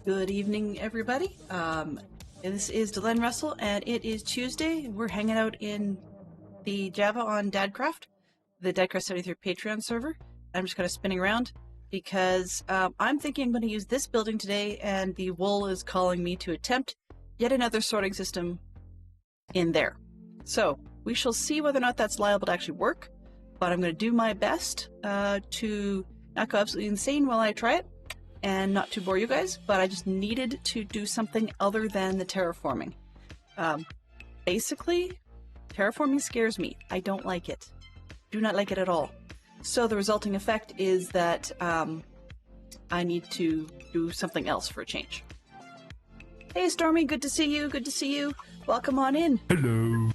Good evening, everybody. This is Delenn Russell, and it is Tuesday. We're hanging out in the Java on Dadcraft, the Dadcraft73 Patreon server. I'm just kind of spinning around because I'm thinking I'm going to use this building today, and the wool is calling me to attempt yet another sorting system in there. So we shall see whether or not that's liable to actually work, but I'm going to do my best to not go absolutely insane while I try it, and not to bore you guys, but I just needed to do something other than the terraforming. Basically, terraforming scares me. I don't like it. Do not like it at all. So the resulting effect is that I need to do something else for a change. Hey Stormy, good to see you, good to see you. Welcome on in. Hello.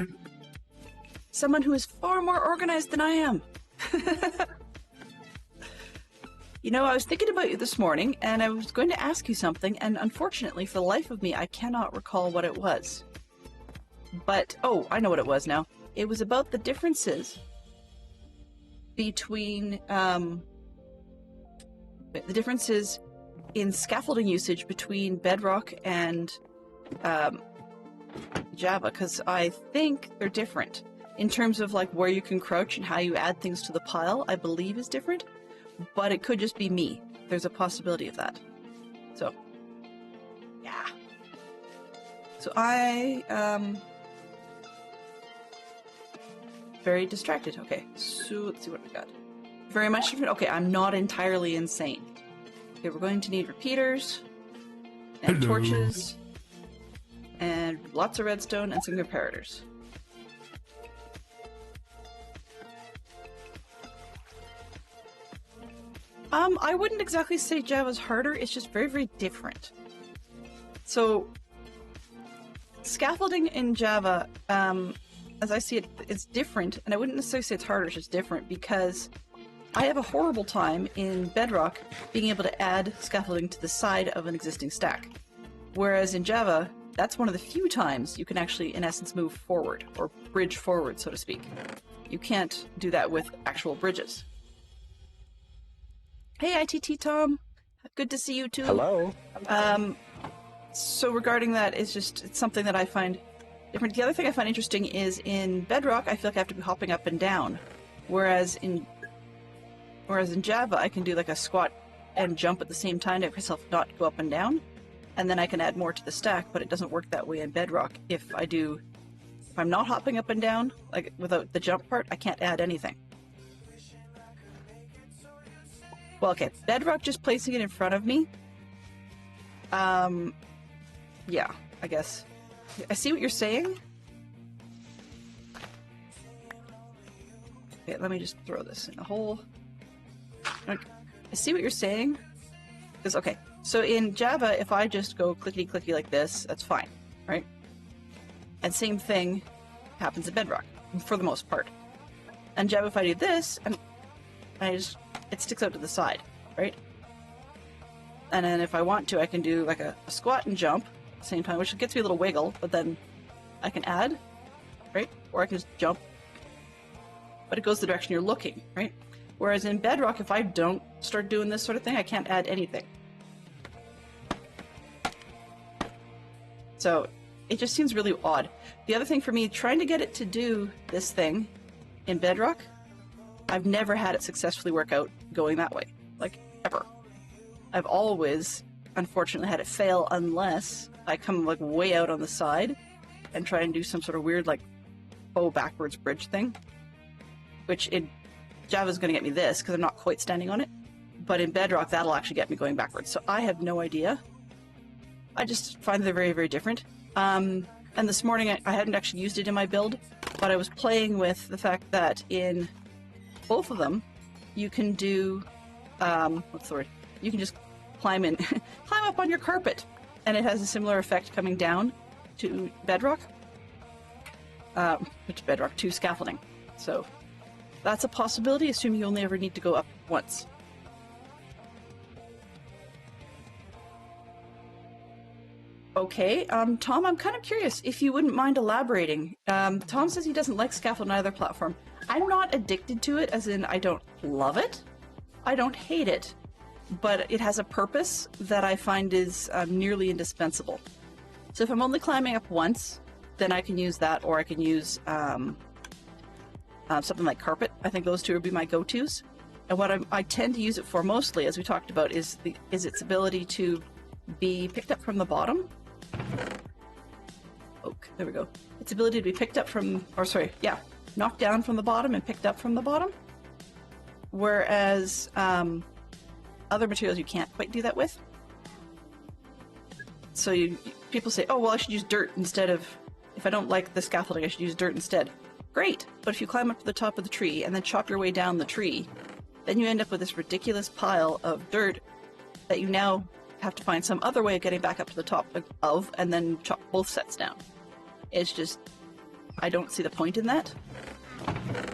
Someone who is far more organized than I am. You know, I was thinking about you this morning, and I was going to ask you something, and unfortunately, for the life of me, I cannot recall what it was. But, oh, I know what it was now. It was about the differences between, the differences in scaffolding usage between Bedrock and Java, because I think they're different. In terms of, like, where you can crouch and how you add things to the pile, I believe is different. But it could just be me. There's a possibility of that. So, yeah. So I, very distracted. Okay, so let's see what we got. Very much different. Okay, I'm not entirely insane. Okay, we're going to need repeaters, and torches, and lots of redstone, and some comparators. I wouldn't exactly say Java's harder, it's just very, very different. So, scaffolding in Java, as I see it, it's different, and I wouldn't necessarily say it's harder, it's just different, because I have a horrible time in Bedrock being able to add scaffolding to the side of an existing stack. Whereas in Java, that's one of the few times you can actually, in essence, move forward, or bridge forward, so to speak. You can't do that with actual bridges. Hey, ITT Tom. Good to see you too. Hello. So regarding that, it's something that I find different. The other thing I find interesting is in Bedrock, I feel like I have to be hopping up and down, whereas in Java, I can do like a squat and jump at the same time to make myself not go up and down, and then I can add more to the stack. But it doesn't work that way in Bedrock. If I'm not hopping up and down, like without the jump part, I can't add anything. Well, okay, Bedrock just placing it in front of me. Yeah, I guess. I see what you're saying. Okay, let me just throw this in a hole. Okay, I see what you're saying. Because, okay, so in Java, if I just go clickety-clicky like this, that's fine, right? And same thing happens in Bedrock, for the most part. And Java, if I do this, and it sticks out to the side, right? And then if I want to, I can do like a squat and jump at the same time, which gets me a little wiggle, but then I can add, right? Or I can just jump, but it goes the direction you're looking, right? Whereas in Bedrock, if I don't start doing this sort of thing, I can't add anything. So it just seems really odd. The other thing for me, trying to get it to do this thing in Bedrock, I've never had it successfully work out going that way, like, ever. I've always, unfortunately, had it fail unless I come, like, way out on the side and try and do some sort of weird, like, backwards bridge thing, which in Java's going to get me this, because I'm not quite standing on it, but in Bedrock, that'll actually get me going backwards, so I have no idea. I just find they're very, very different. And this morning, I hadn't actually used it in my build, but I was playing with the fact that in both of them, you can do, what's the word? You can just climb up on your carpet, and it has a similar effect coming down to Bedrock, to scaffolding. So that's a possibility, assuming you only ever need to go up once. Okay, Tom, I'm kind of curious if you wouldn't mind elaborating. Tom says he doesn't like scaffold on either platform. I'm not addicted to it, as in I don't love it. I don't hate it. but it has a purpose that I find is nearly indispensable. So if I'm only climbing up once, then I can use that, or I can use something like carpet. I think those two would be my go-tos. And what I tend to use it for mostly, as we talked about, is its ability to be picked up from the bottom. Oh, there we go. Its ability to be picked up from, or sorry, yeah, knocked down from the bottom and picked up from the bottom. Whereas other materials you can't quite do that with. So people say, oh, well, I should use dirt instead of, if I don't like the scaffolding, I should use dirt instead. Great, but if you climb up to the top of the tree and then chop your way down the tree, then you end up with this ridiculous pile of dirt that you now have to find some other way of getting back up to the top of, and then chop both sets down. It's just, I don't see the point in that.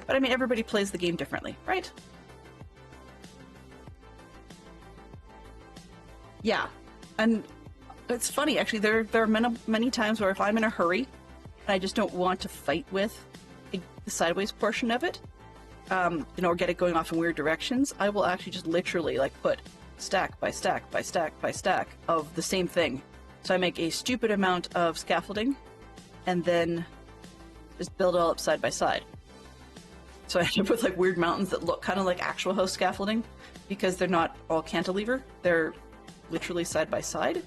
But I mean, everybody plays the game differently, right? Yeah, and it's funny, actually, there are many times where if I'm in a hurry, and I just don't want to fight with the sideways portion of it, you know, or get it going off in weird directions, I will actually just literally, like, put stack by stack by stack by stack of the same thing. So I make a stupid amount of scaffolding, and then just build it all up side by side. So I end up with, like, weird mountains that look kind of like actual house scaffolding, because they're not all cantilever, they're literally side by side.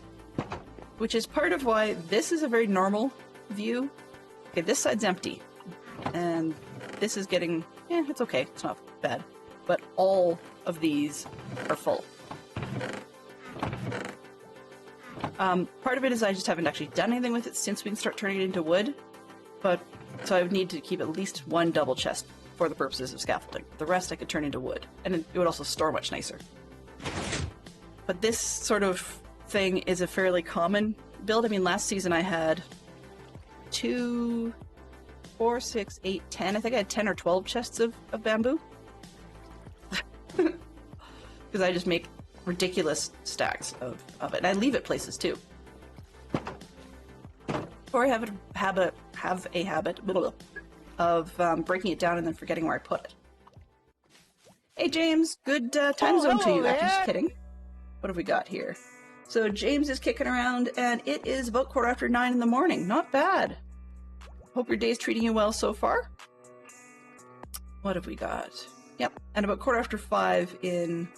Which is part of why this is a very normal view. Okay, this side's empty. And this is getting, it's okay, it's not bad. But all of these are full. Part of it is I just haven't actually done anything with it since we can start turning it into wood. But, so I would need to keep at least one double chest for the purposes of scaffolding. The rest I could turn into wood. And it would also store much nicer. But this sort of thing is a fairly common build. I mean, last season I had 2, 4, 6, 8, 10. I think I had 10 or 12 chests of bamboo. Because I just make ridiculous stacks of it. And I leave it places too. Or I have a habit of breaking it down and then forgetting where I put it. Hey James, good time zone to you. Actually, just kidding. What have we got here? So James is kicking around, and it is about 9:15 in the morning. Not bad. Hope your day's treating you well so far. What have we got? Yep, and about 5:15 in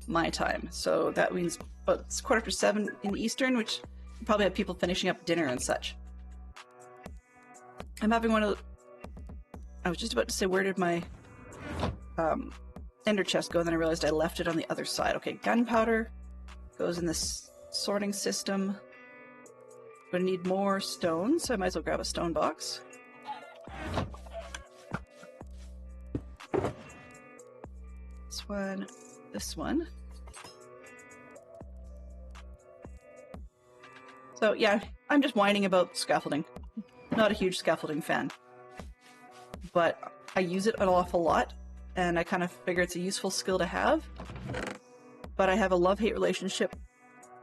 my time. So that means about 7:15 in the Eastern, which you probably have people finishing up dinner and such. I'm having one of... I was just about to say, where did my ender chest go? And then I realized I left it on the other side. Okay, gunpowder goes in this sorting system. I'm gonna need more stones, so I might as well grab a stone box. This one. So yeah, I'm just whining about scaffolding. Not a huge scaffolding fan. But I use it an awful lot, and I kind of figure it's a useful skill to have. But I have a love-hate relationship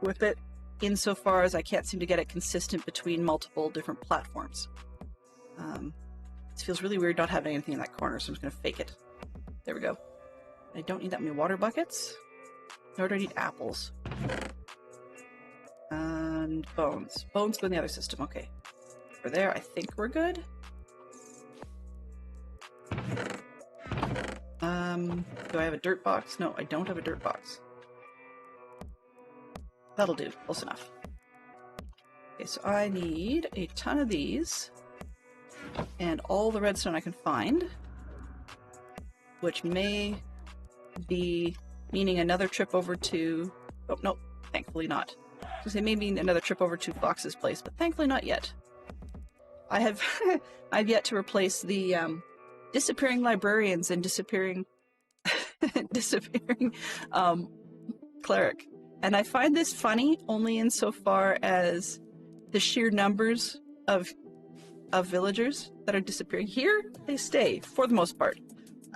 with it insofar as I can't seem to get it consistent between multiple different platforms. It feels really weird not having anything in that corner, so I'm just going to fake it. There we go. I don't need that many water buckets, nor do I need apples. And bones. Bones go in the other system, okay. For there, I think we're good. Do I have a dirt box? No, I don't have a dirt box. That'll do. Close enough. Okay, so I need a ton of these. And all the redstone I can find. Which may be meaning another trip over to... Oh, no. Thankfully not. I was gonna say maybe another trip over to Fox's place, but thankfully not yet. I have... I've yet to replace the disappearing librarians and disappearing... cleric. And I find this funny only insofar as the sheer numbers of villagers that are disappearing. Here, they stay, for the most part.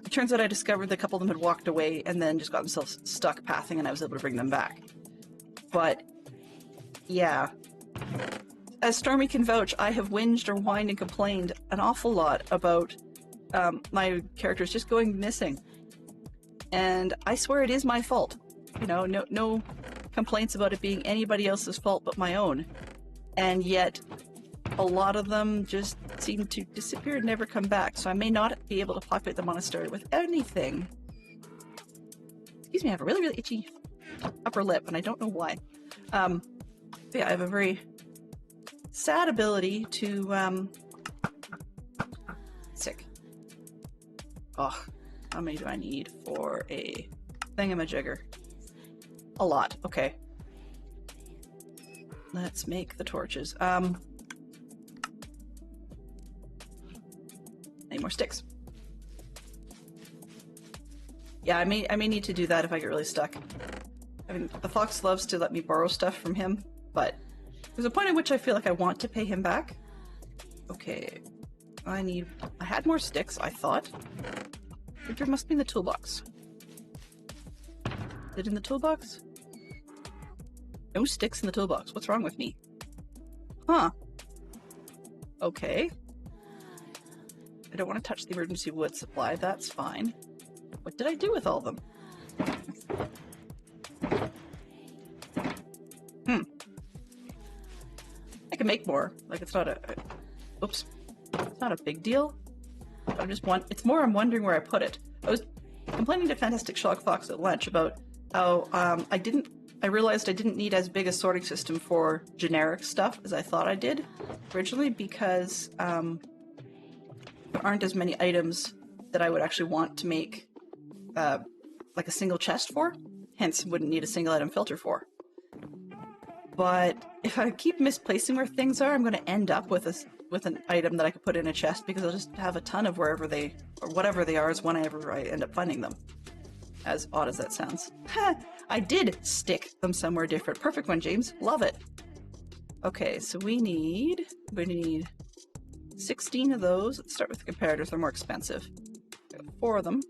It turns out I discovered that a couple of them had walked away and then just got themselves stuck pathing, and I was able to bring them back. But, yeah. As Stormy can vouch, I have whinged or whined and complained an awful lot about my characters just going missing. And I swear it is my fault. You know, no complaints about it being anybody else's fault but my own. And yet, a lot of them just seem to disappear and never come back, so I may not be able to populate the monastery with anything. Excuse me, I have a really, really itchy upper lip, and I don't know why. Yeah, I have a very sad ability to, sick. Oh, how many do I need for a thingamajigger? A lot, okay. Let's make the torches. Need more sticks. Yeah, I may need to do that if I get really stuck. I mean, the fox loves to let me borrow stuff from him, but there's a point at which I feel like I want to pay him back. Okay, I had more sticks, I thought. There must be in the toolbox. Is it in the toolbox? No sticks in the toolbox. What's wrong with me? Huh. Okay. I don't want to touch the emergency wood supply. That's fine. What did I do with all of them? I can make more. Like, it's not a... Oops. It's not a big deal. It's more I'm wondering where I put it. I was complaining to Fantastic Sherlock Fox at lunch about how I realized I didn't need as big a sorting system for generic stuff as I thought I did originally, because there aren't as many items that I would actually want to make like a single chest for, hence wouldn't need a single item filter for. But if I keep misplacing where things are, I'm going to end up with an item that I could put in a chest, because I'll just have a ton of wherever they, or whatever they are, is whenever I end up finding them. As odd as that sounds. I did stick them somewhere different. Perfect one, James. Love it. Okay, so we need 16 of those. Let's start with the comparators. They're more expensive. I got 4 of them.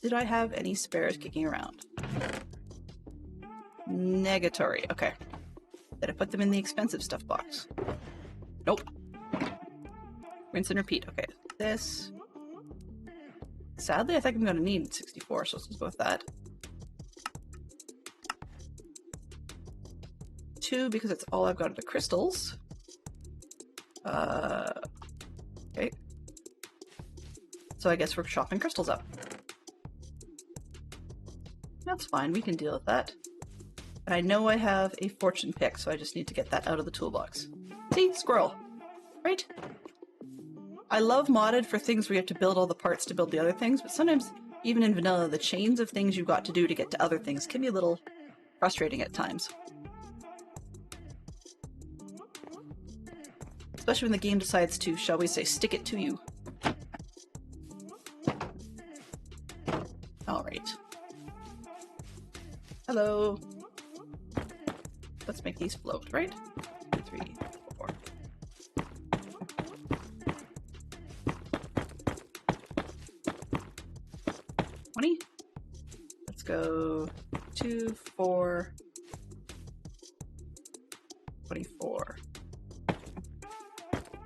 Did I have any spares kicking around? Negatory. Okay. Did I put them in the expensive stuff box? Nope. Rinse and repeat. Okay. This. Sadly, I think I'm going to need 64, so let's just go with that. 2, because it's all I've got of the crystals. Okay. So I guess we're chopping crystals up. That's fine, we can deal with that. And I know I have a fortune pick, so I just need to get that out of the toolbox. See? Squirrel. Right? I love modded for things where you have to build all the parts to build the other things, but sometimes, even in vanilla, the chains of things you've got to do to get to other things can be a little frustrating at times. Especially when the game decides to, shall we say, stick it to you. Alright. Hello. Let's make these float, right? 2, 3, 4. Let's go 2, 4, 24.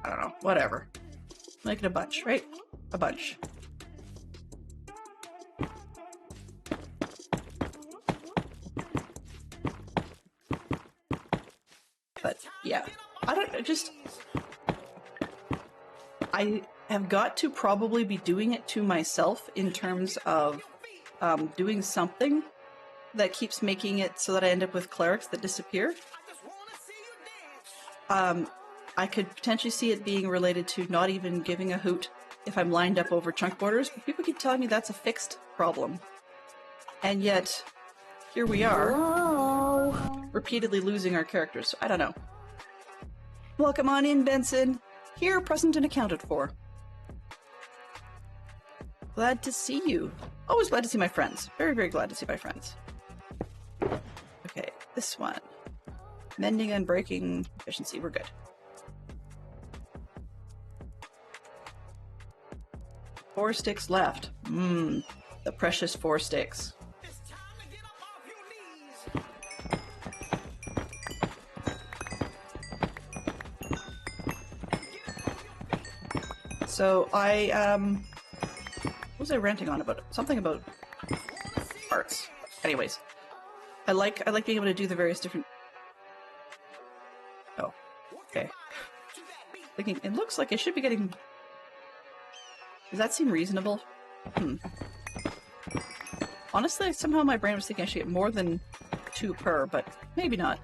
I don't know, whatever. Make it a bunch, right? A bunch. But yeah, I have got to probably be doing it to myself in terms of doing something that keeps making it so that I end up with clerics that disappear. I could potentially see it being related to not even giving a hoot if I'm lined up over chunk borders, but people keep telling me that's a fixed problem. And yet, here we are, repeatedly losing our characters, so I don't know. Welcome on in, Benson. Here, present and accounted for. Glad to see you. Always glad to see my friends. Very, very glad to see my friends. Okay, this one. Mending and breaking efficiency, we're good. Four sticks left. The precious 4 sticks. So what was I ranting on about? Something about parts. Anyways, I like being able to do the various different... Oh, okay. Thinking, it looks like I should be getting... Does that seem reasonable? Honestly, somehow my brain was thinking I should get more than 2 per, but maybe not.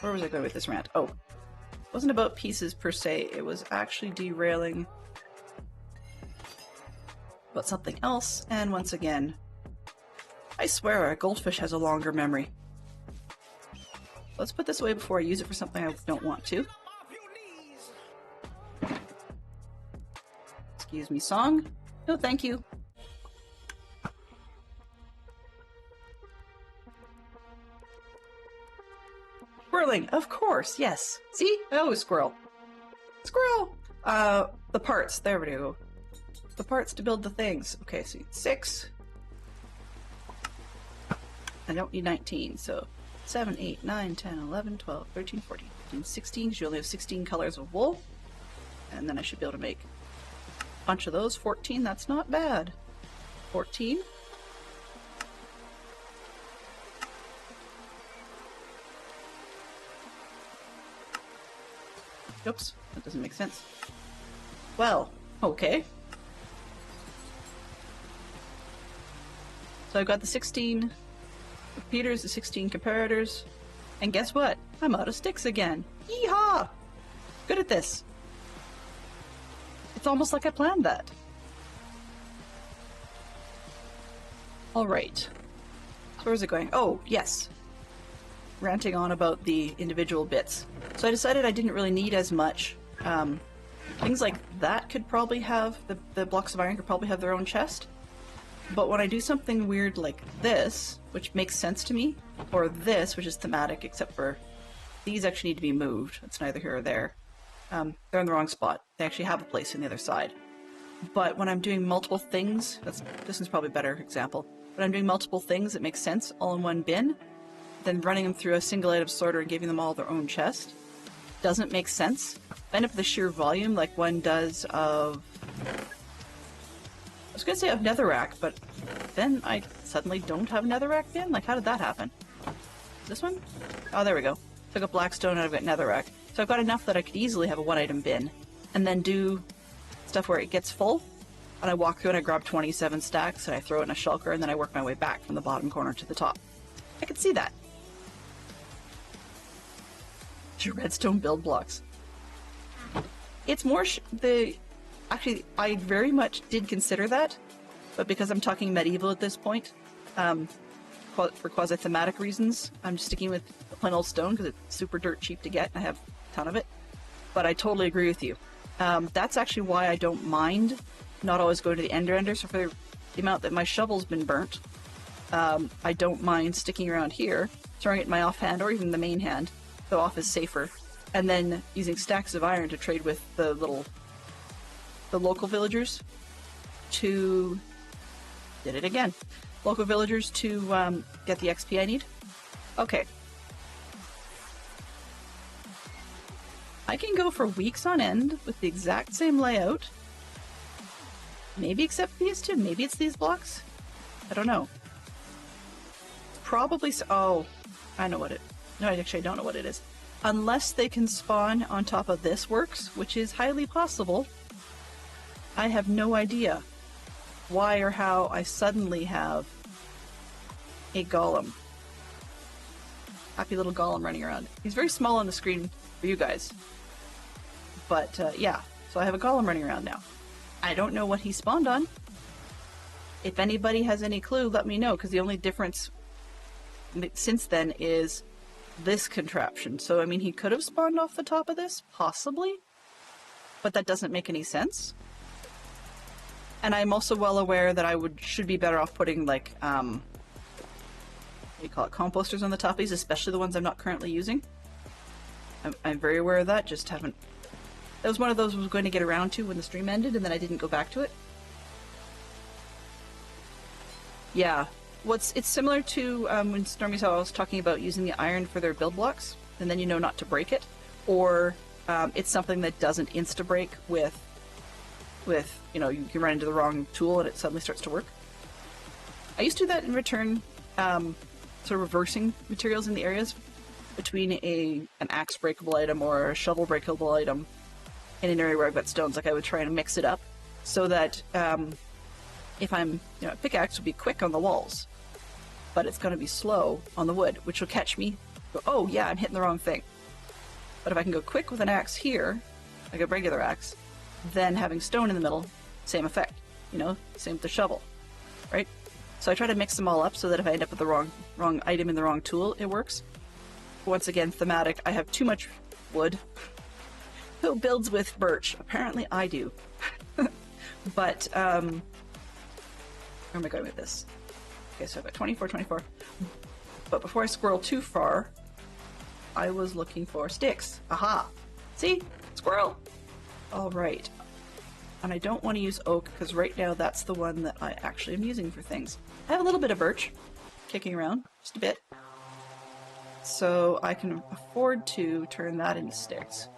Where was I going with this rant? Oh, it wasn't about pieces per se, it was actually derailing about something else, and once again, I swear a goldfish has a longer memory. Let's put this away before I use it for something I don't want to. Excuse me, song? No, thank you. Squirreling, of course, yes. See? I always squirrel. Squirrel! The parts, there we go. The parts to build the things. Okay, so 6. I don't need 19, so 7, 8, 9, 10, 11, 12, 13, 14, 15, 16, because you only have 16 colors of wool. And then I should be able to make a bunch of those. 14, that's not bad. 14. Oops, that doesn't make sense. Well, okay. So I've got the 16 repeaters, the 16 comparators, and guess what? I'm out of sticks again. Yeehaw! Good at this. It's almost like I planned that. Alright. So where's it going? Oh, yes. Ranting on about the individual bits. So I decided I didn't really need as much. Things like that could probably have, the blocks of iron could probably have their own chest. But when I do something weird like this, which makes sense to me, or this, which is thematic, except for these actually need to be moved. It's neither here or there. They're in the wrong spot. They actually have a place on the other side. But when I'm doing multiple things, this is probably a better example. When I'm doing multiple things that make sense all in one bin, then running them through a single item sorter and giving them all their own chest doesn't make sense. I end up with the sheer volume like one does of... I was gonna say of netherrack, but then I suddenly don't have a netherrack bin? Like, how did that happen? This one? Oh, there we go. Took a blackstone out of it, netherrack. So I've got enough that I could easily have a one-item bin, and then do stuff where it gets full, and I walk through and I grab 27 stacks, and I throw it in a shulker, and then I work my way back from the bottom corner to the top. I could see that. Your redstone build blocks. It's more actually, I very much did consider that, but because I'm talking medieval at this point, for quasi-thematic reasons, I'm just sticking with plain old stone because it's super dirt cheap to get, and I have a ton of it. But I totally agree with you. That's actually why I don't mind not always going to the ender, so for the amount that my shovel's been burnt, I don't mind sticking around here, throwing it in my offhand or even the main hand, though off is safer, and then using stacks of iron to trade with the local villagers to... Did it again. Local villagers to get the XP I need. Okay. I can go for weeks on end with the exact same layout. Maybe except these two. Maybe it's these blocks. I don't know. Probably so. Oh, I know what it... No, actually I don't know what it is. Unless they can spawn on top of this works, which is highly possible. I have no idea why or how I suddenly have a golem. Happy little golem running around. He's very small on the screen for you guys. But yeah, so I have a golem running around now. I don't know what he spawned on. If anybody has any clue, let me know, because the only difference since then is this contraption. So, I mean, he could have spawned off the top of this, possibly, but that doesn't make any sense. And I'm also well aware that I should be better off putting, like, what do you call it, composters on the top of these, especially the ones I'm not currently using. I'm very aware of that, just haven't... That was one of those I was going to get around to when the stream ended, and then I didn't go back to it. Yeah. It's similar to when Stormy saw I was talking about using the iron for their build blocks, and then you know not to break it, or it's something that doesn't insta-break with with, you know, you can run into the wrong tool and it suddenly starts to work. I used to do that in return, sort of reversing materials in the areas between an axe breakable item or a shovel breakable item in an area where I've got stones. Like I would try and mix it up so that if I'm, you know, a pickaxe would be quick on the walls, but it's going to be slow on the wood, which will catch me. Go, oh yeah, I'm hitting the wrong thing. But if I can go quick with an axe here, like a regular axe, then having stone in the middle, same effect. You know, same with the shovel, right? So I try to mix them all up so that if I end up with the wrong item in the wrong tool, it works. Once again, thematic. I have too much wood. Who builds with birch? Apparently I do. But, where am I going with this? Okay, so I've got 24, 24. But before I squirrel too far, I was looking for sticks. Aha! See? Squirrel! Alright. And I don't want to use oak, because right now that's the one that I actually am using for things. I have a little bit of birch kicking around, just a bit. So I can afford to turn that into sticks.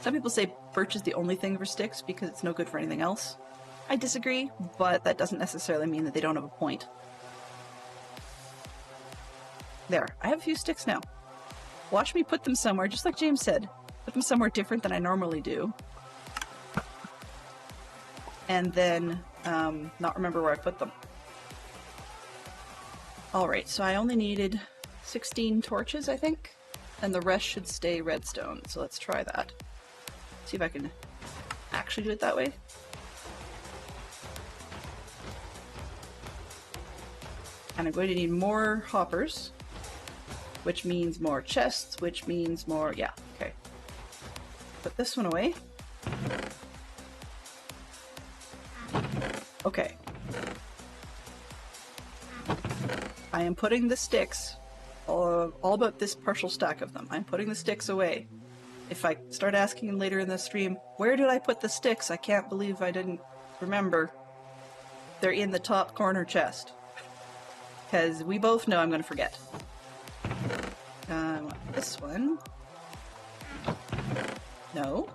Some people say birch is the only thing for sticks because it's no good for anything else. I disagree, but that doesn't necessarily mean that they don't have a point. There, I have a few sticks now. Watch me put them somewhere, just like James said. Put them somewhere different than I normally do. And then not remember where I put them. Alright, so I only needed 16 torches, I think, and the rest should stay redstone, so let's try that. See if I can actually do it that way. And I'm going to need more hoppers, which means more chests, which means more, yeah, okay. Put this one away. Okay. I am putting the sticks, all about this partial stack of them. I'm putting the sticks away. If I start asking later in the stream, where did I put the sticks? I can't believe I didn't remember. They're in the top corner chest. Because we both know I'm going to forget. I want this one. No.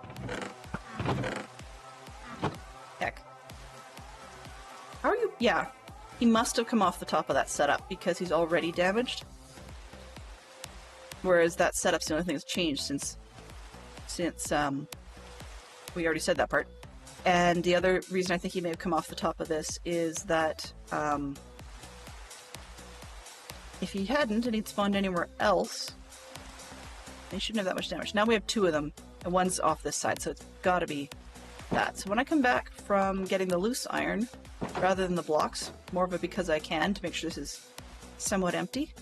Heck. How are you? Yeah. He must have come off the top of that setup because he's already damaged. Whereas that setup's the only thing that's changed since we already said that part. And the other reason I think he may have come off the top of this is that if he hadn't and he'd spawned anywhere else, he shouldn't have that much damage. Now we have two of them, and one's off this side, so it's gotta be that. So when I come back from getting the loose iron, rather than the blocks, more of it because I can, to make sure this is somewhat empty.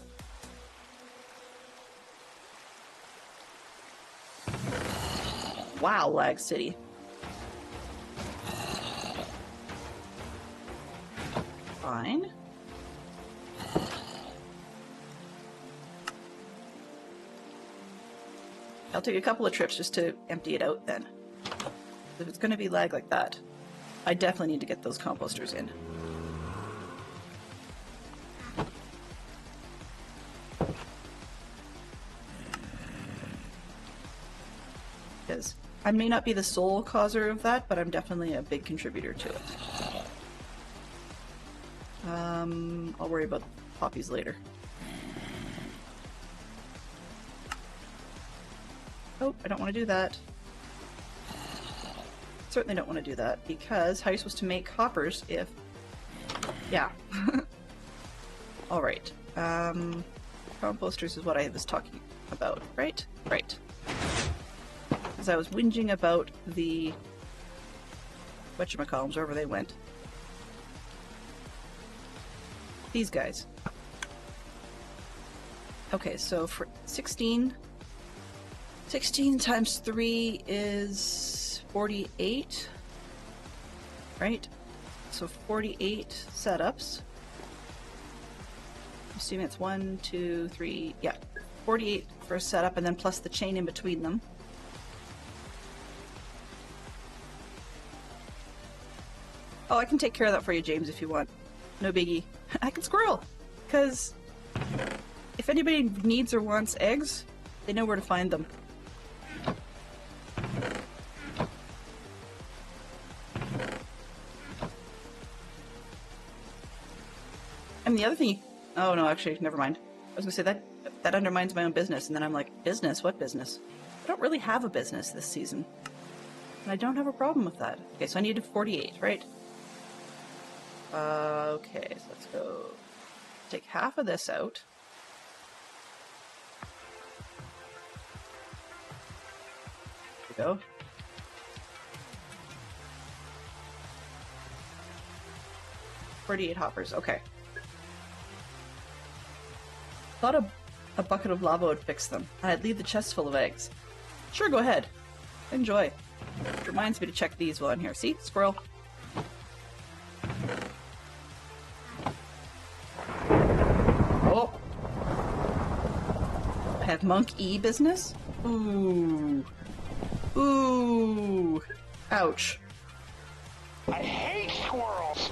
Wow, Lag City. Fine. I'll take a couple of trips just to empty it out then. If it's going to be lag like that, I definitely need to get those composters in. Because I may not be the sole causer of that, but I'm definitely a big contributor to it. I'll worry about poppies later. Oh, I don't want to do that. Certainly don't want to do that, because how are you supposed to make hoppers if... Yeah. Alright. Composters is what I was talking about, right? Right. Because I was whinging about the... whatchamacallums, wherever they went. These guys. Okay, so for 16 times 3 is 48, right? So 48 setups. I'm assuming it's 1, 2, 3, yeah, 48 for a setup, and then plus the chain in between them. Oh, I can take care of that for you, James, if you want. No biggie. I can squirrel, because if anybody needs or wants eggs, they know where to find them. And the other thing, oh no, actually, never mind. I was gonna say that undermines my own business, and then I'm like, business? What business? I don't really have a business this season. And I don't have a problem with that. Okay, so I needed 48, right? Okay, so let's go take half of this out. There we go. $48 hoppers, okay. Thought a bucket of lava would fix them, and I'd leave the chest full of eggs. Sure, go ahead. Enjoy. It reminds me to check these while I'm here. See? Squirrel. Oh! I have Monk E business? Ooh. Ooh. Ouch. I hate squirrels!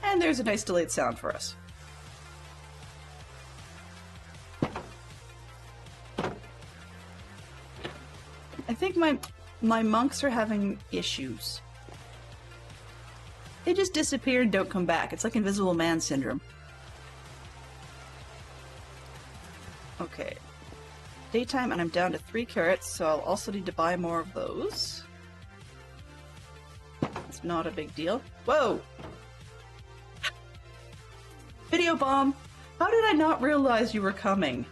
And there's a nice delayed sound for us. I think my monks are having issues. They just disappear and don't come back. It's like Invisible Man syndrome. Okay. Daytime, and I'm down to 3 carrots, so I'll also need to buy more of those. It's not a big deal. Whoa! Video bomb! How did I not realize you were coming?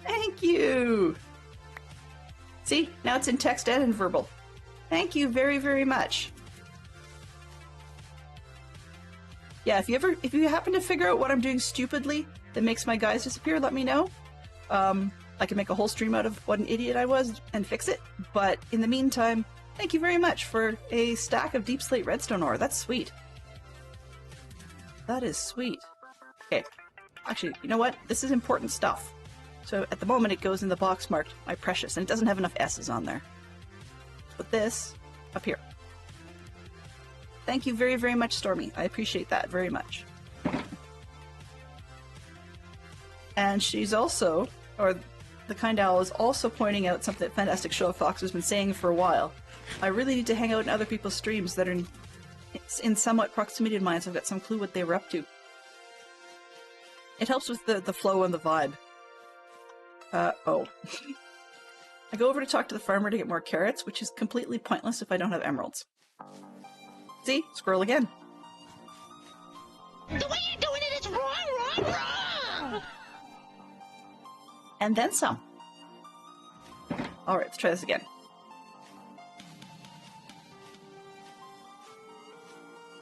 Thank you! See? Now it's in text and in verbal. Thank you very, very much. Yeah, if you happen to figure out what I'm doing stupidly that makes my guys disappear, let me know. I can make a whole stream out of what an idiot I was and fix it. But in the meantime, thank you very much for a stack of deep slate redstone ore. That's sweet. That is sweet. Okay. Actually, you know what? This is important stuff. So at the moment it goes in the box marked My Precious, and it doesn't have enough S's on there. Put this up here. Thank you very, very much, Stormy. I appreciate that very much. And she's also, or the Kind Owl is also pointing out something that Fantastic Show Fox has been saying for a while. I really need to hang out in other people's streams that are in somewhat proximity to mine, so I've got some clue what they were up to. It helps with the flow and the vibe. Oh. I go over to talk to the farmer to get more carrots, which is completely pointless if I don't have emeralds. See? Squirrel again. The way you're doing it is wrong! And then some. Alright, let's try this again.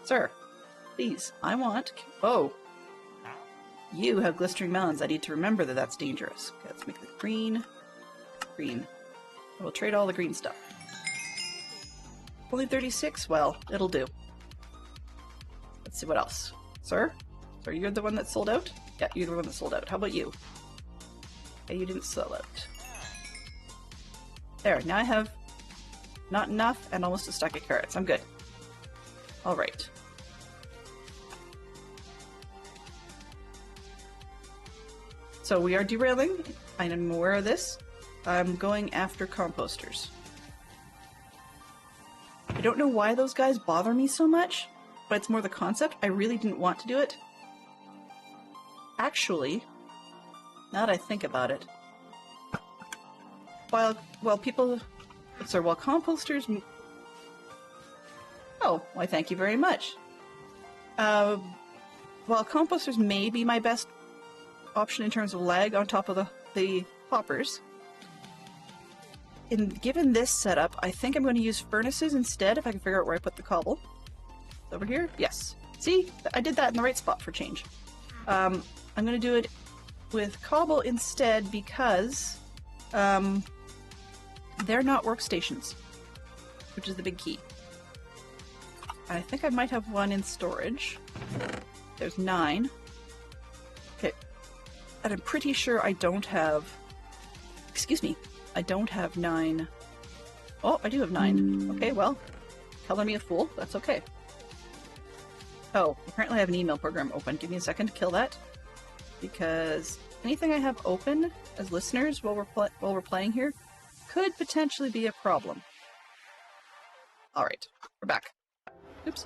Sir, please, I want... Oh. You have glistering melons. I need to remember that that's dangerous. Okay, let's make the green. Green. We'll trade all the green stuff. Only 36? Well, it'll do. Let's see what else. Sir? Sir, you're the one that sold out? Yeah, you're the one that sold out. How about you? Okay, you didn't sell out. There, now I have not enough and almost a stack of carrots. I'm good. Alright. So we are derailing. I am aware of this. I'm going after composters. I don't know why those guys bother me so much, but it's more the concept. I really didn't want to do it. Actually, now that I think about it, while composters... Oh, why thank you very much. While composters may be my best option in terms of lag on top of the hoppers, given this setup, I think I'm going to use furnaces instead if I can figure out where I put the cobble. Over here? Yes. See? I did that in the right spot for change. I'm going to do it with cobble instead because they're not workstations, which is the big key. I think I might have one in storage. There's 9. Okay. And I'm pretty sure I don't have... Excuse me. I don't have 9. Oh, I do have 9. Okay, well, color me a fool. That's okay. Oh, apparently I have an email program open. Give me a second to kill that. Because anything I have open as listeners while we're playing here could potentially be a problem. Alright, we're back. Oops.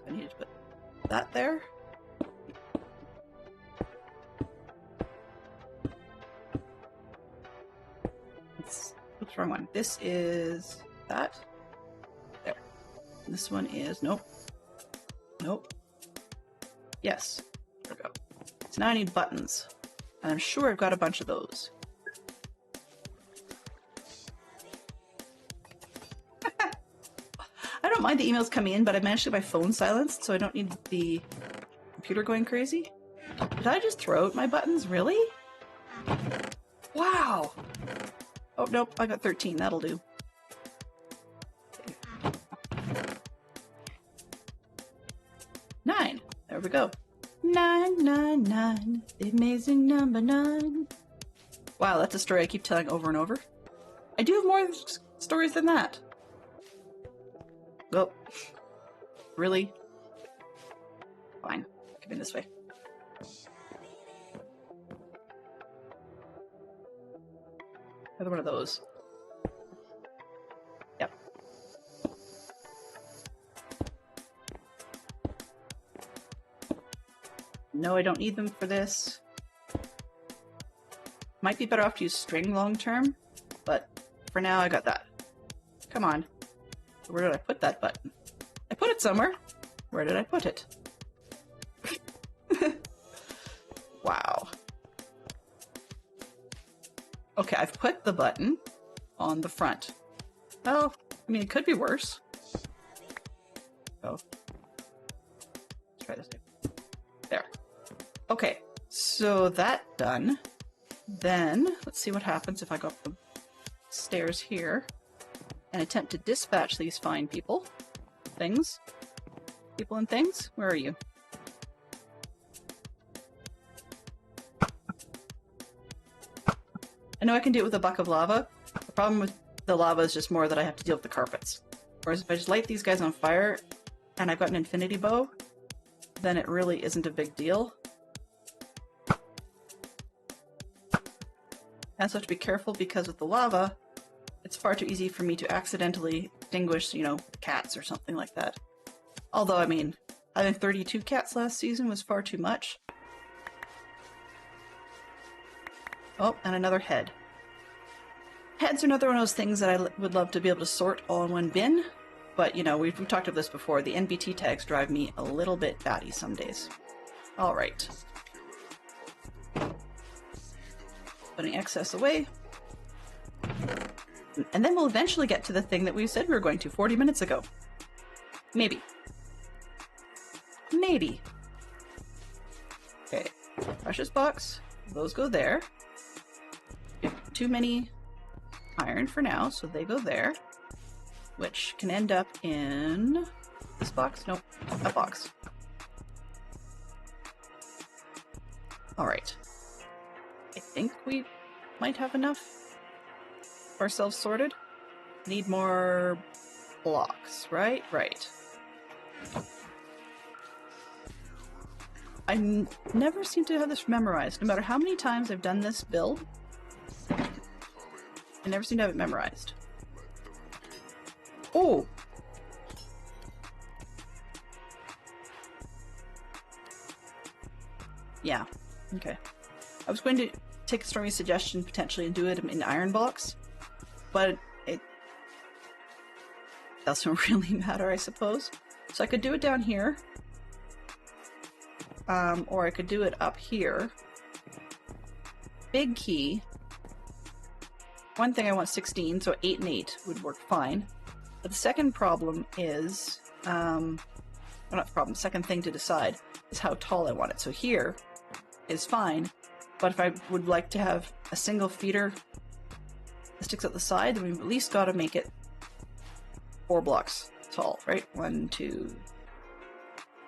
I need to put that there. Oops, wrong one. This is that. There. And this one is nope. Nope. Yes. There we go. So now I need buttons. And I'm sure I've got a bunch of those. I don't mind the emails coming in, but I managed to get my phone silenced, so I don't need the computer going crazy. Did I just throw out my buttons? Really? Wow! Oh, nope, I got 13. That'll do. Okay. 9. There we go. 999, the amazing number 9. Wow, that's a story I keep telling over and over. I do have more stories than that. Oh, really? Fine, come in this way. Another one of those. Yep. No, I don't need them for this. Might be better off to use string long term, but for now I got that. Come on. Where did I put that button? I put it somewhere. Where did I put it? Wow. Okay, I've put the button on the front. Oh, I mean, it could be worse. Oh. Let's try this. There. Okay, so that done. Then, let's see what happens if I go up the stairs here and attempt to dispatch these fine people. Things. People and things? Where are you? I know I can do it with a bucket of lava. The problem with the lava is just more that I have to deal with the carpets. Whereas if I just light these guys on fire and I've got an infinity bow, then it really isn't a big deal. I also have to be careful because with the lava, it's far too easy for me to accidentally extinguish, you know, cats or something like that. Although, I mean, having 32 cats last season was far too much. Oh, and another head. Heads are another one of those things that I would love to be able to sort all in one bin, but, you know, we've talked about this before. The NBT tags drive me a little bit batty some days. Alright. Putting excess away. And then we'll eventually get to the thing that we said we were going to 40 minutes ago. Maybe. Maybe. Okay. Precious box. Those go there. Too many iron for now, so they go there. Which can end up in this box? Nope. A box. Alright. I think we might have enough for ourselves sorted. Need more blocks, right? Right. I never seem to have this memorized. No matter how many times I've done this build, I never seem to have it memorized. Oh! Yeah. Okay. I was going to take Stormy's suggestion potentially and do it in iron blocks, but it doesn't really matter, I suppose. So I could do it down here, or I could do it up here. Big key. One thing I want 16, so 8 and 8 would work fine. But the second problem is, well, not the problem, second thing to decide is how tall I want it. So here is fine, but if I would like to have a single feeder that sticks out the side, then we've at least got to make it 4 blocks tall, right? 1, 2,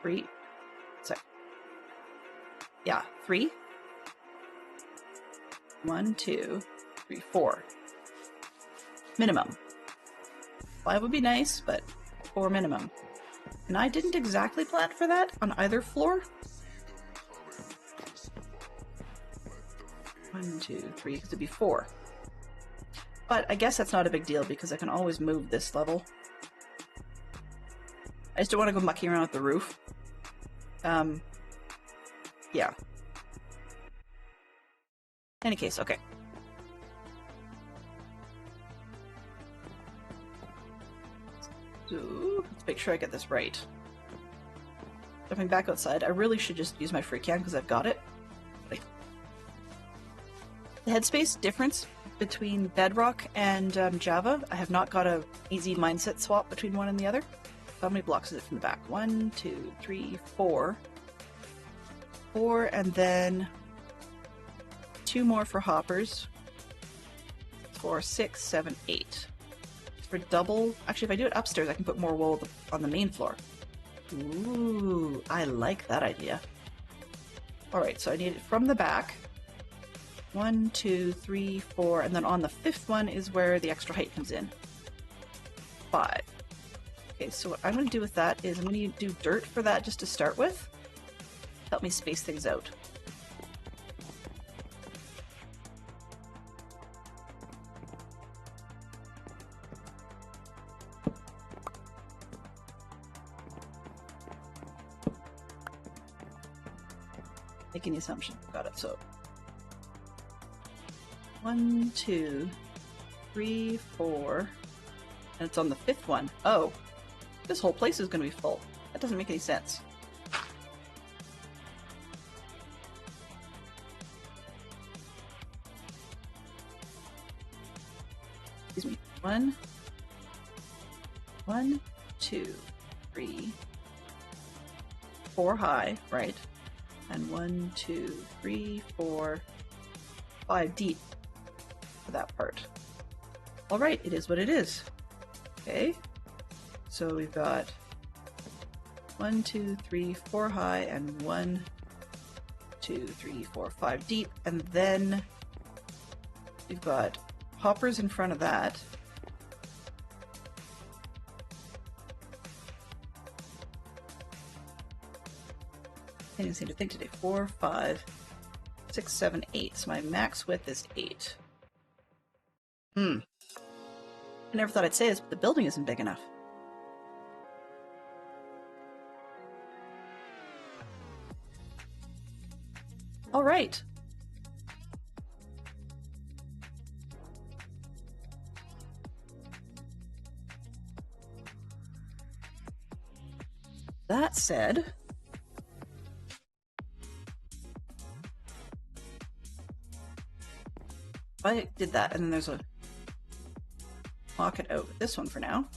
3. So, yeah, 3. 1, 2, 3, 4. Minimum. 5 would be nice, but 4 minimum. And I didn't exactly plan for that on either floor. 1, 2, 3, because it'd be 4. But I guess that's not a big deal because I can always move this level. I just don't want to go mucking around with the roof. Yeah. Any case, okay. So, let's make sure I get this right. Jumping back outside, I really should just use my free can because I've got it. Like, the headspace difference between Bedrock and Java, I have not got a easy mindset swap between one and the other. How many blocks is it from the back? 1, 2, 3, 4. 4, and then 2 more for hoppers. 4, 6, 7, 8. For double, actually, if I do it upstairs, I can put more wool on the main floor. Ooh, I like that idea. Alright, so I need it from the back. 1, 2, 3, 4, and then on the 5th one is where the extra height comes in. 5. Okay, so what I'm going to do with that is I'm going to do dirt for that just to start with. Help me space things out. Making the assumption. Got it. So 1, 2, 3, 4, and it's on the 5th one. Oh, this whole place is going to be full. That doesn't make any sense. Excuse me. 1, 2, 3, 4 high, right? And 1, 2, 3, 4, 5 deep for that part. Alright, it is what it is. Okay, so we've got 1, 2, 3, 4 high and 1, 2, 3, 4, 5 deep, and then we've got hoppers in front of that. I didn't seem to think today. 4, 5, 6, 7, 8. So my max width is 8. I never thought I'd say this, but the building isn't big enough. All right. That said, I did that, and then there's a lock it out with this one for now.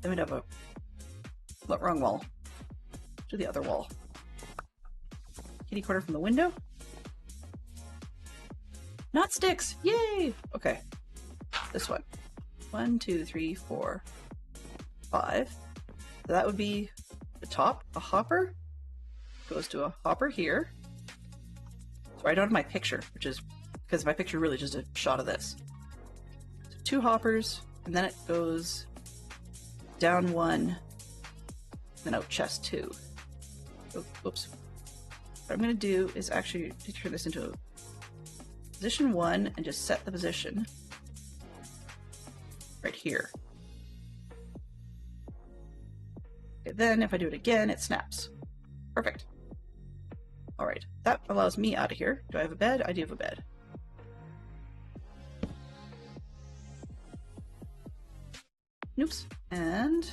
Then we'd have a wrong wall to the other wall. Kitty corner from the window. Not sticks! Yay! Okay. This one. 1, 2, 3, 4, 5. So that would be the top. A hopper goes to a hopper here. So I don't have my picture, which is because my picture really just a shot of this. So 2 hoppers, and then it goes down 1, then out chest 2. Oh, oops. What I'm going to do is actually turn this into a position 1 and just set the position right here. Okay, then if I do it again, it snaps. Perfect. Alright, that allows me out of here. Do I have a bed? I do have a bed. Oops, and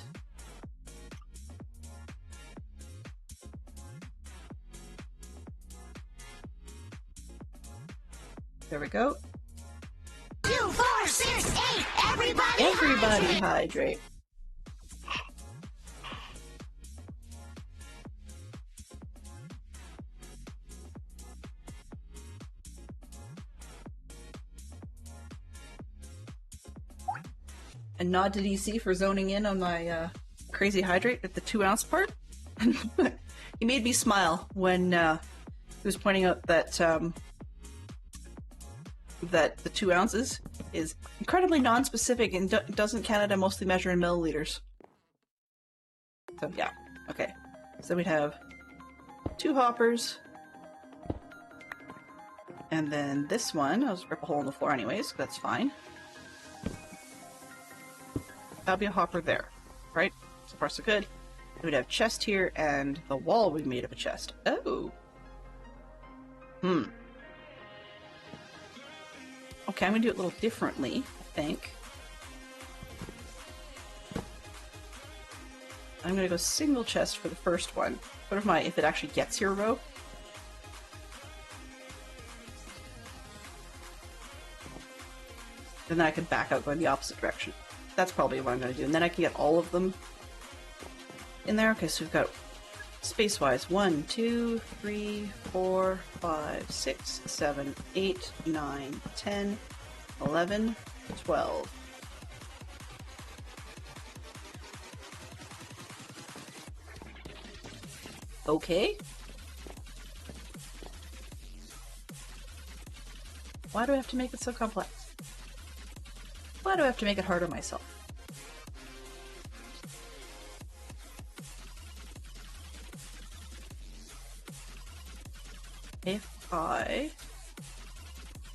there we go. 2, 4, 6, 8, everybody! Everybody hydrate. And nod to DC for zoning in on my crazy hydrate at the 2-ounce part. He made me smile when he was pointing out that that the 2 ounces is incredibly non-specific and doesn't Canada mostly measure in milliliters. So yeah, okay. So we'd have 2 hoppers, and then this one, I'll just rip a hole in the floor anyways, so that's fine. That'll be a hopper there, right? So far, so good. We'd have chest here, and the wall would be made of a chest. Oh. Okay, I'm gonna do it a little differently, I think. I'm gonna go single chest for the first one. What if it actually gets here row? And then I can back out going the opposite direction. That's probably what I'm gonna do. And then I can get all of them in there. Okay, so we've got space-wise 1, 2, 3, 4, 5, 6, 7, 8, 9, 10, 11, 12. Okay. Why do I have to make it so complex? Why do I have to make it hard on myself? If I...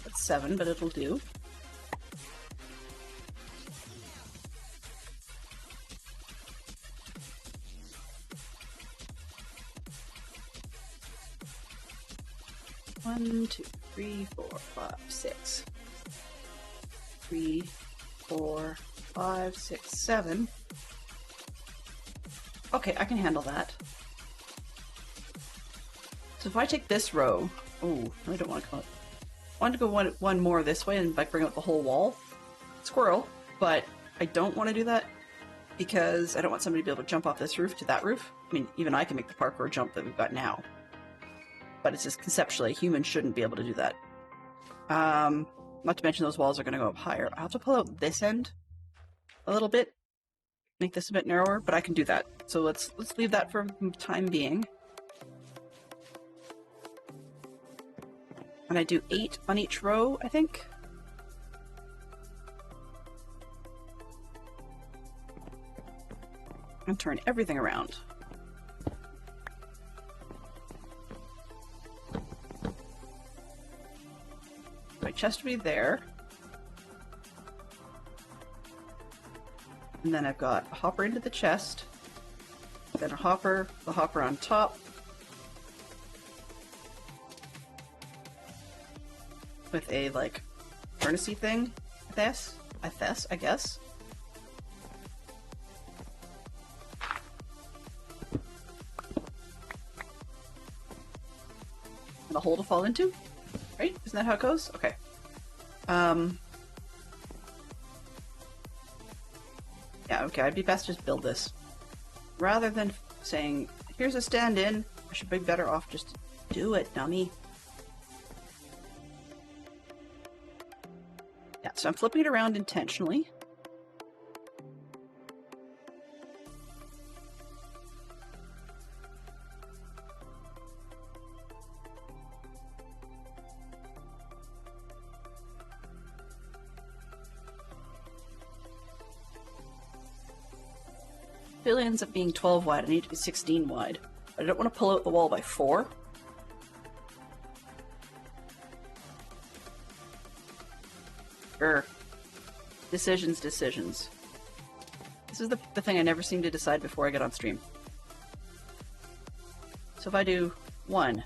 That's 7, but it'll do. One, 2, 3, 4, 5, 6. 3, 4, 5, 6, 7. Okay, I can handle that. So if I take this row, oh, I don't want to come out. I want to go one more this way and like bring out the whole wall. Squirrel, but I don't want to do that because I don't want somebody to be able to jump off this roof to that roof. I mean, even I can make the parkour jump that we've got now. But it's just conceptually, humans shouldn't be able to do that. Not to mention those walls are going to go up higher. I'll have to pull out this end a little bit, make this a bit narrower, but I can do that. So let's leave that for the time being. And I do 8 on each row, I think. And turn everything around. My chest will be there. And then I've got a hopper into the chest. Then a hopper, the hopper on top. With a, like, furnace-y thing. I guess. And a hole to fall into? Right? Isn't that how it goes? Okay. Yeah, okay, I'd be best just build this. Rather than saying, here's a stand-in, I should be better off just do it, dummy. Yeah, so I'm flipping it around intentionally. If it ends up being 12 wide, I need to be 16 wide. But I don't want to pull out the wall by 4. Decisions. This is the thing I never seem to decide before I get on stream. So if I do 1,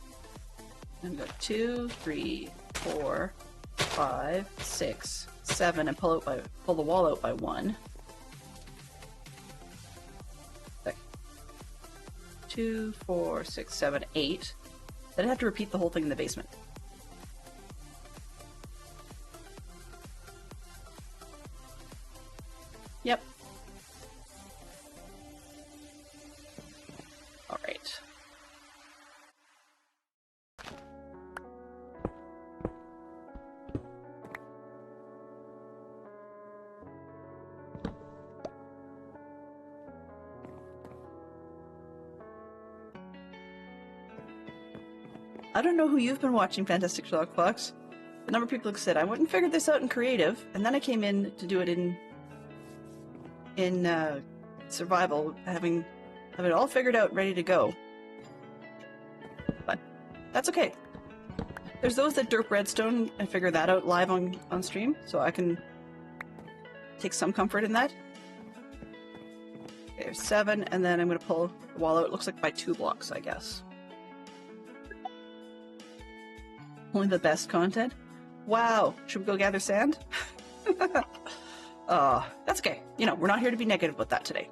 and go 2, 3, 4, 5, 6, 7, and pull the wall out by 1. 2, 4, 6, 7, 8. Then I have to repeat the whole thing in the basement. Yep. All right. I don't know who you've been watching, Fantastic Sherlock Fox. The number of people who said, I wouldn't figure this out in creative, and then I came in to do it in survival, having it all figured out, ready to go. But that's okay. There's those that derp redstone and figure that out live on stream, so I can take some comfort in that. Okay, there's 7, and then I'm going to pull the wall out. It looks like by 2 blocks, I guess. Only the best content? Wow! Should we go gather sand? That's okay. You know, we're not here to be negative about that today.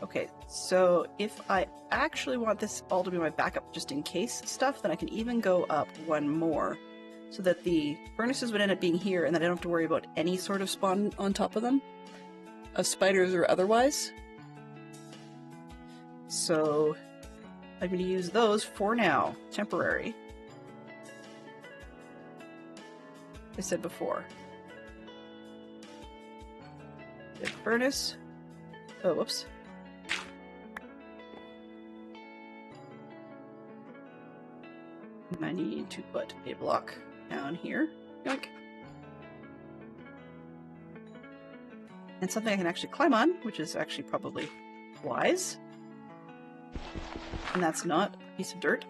Okay, so if I actually want this all to be my backup just in case stuff, then I can even go up 1 more so that the furnaces would end up being here and then I don't have to worry about any sort of spawn on top of them, of spiders or otherwise. So I'm going to use those for now, temporary. I said before. The furnace. Oh, whoops. I need to put a block down here. Yoink. And something I can actually climb on, which is actually probably wise. And that's not a piece of dirt.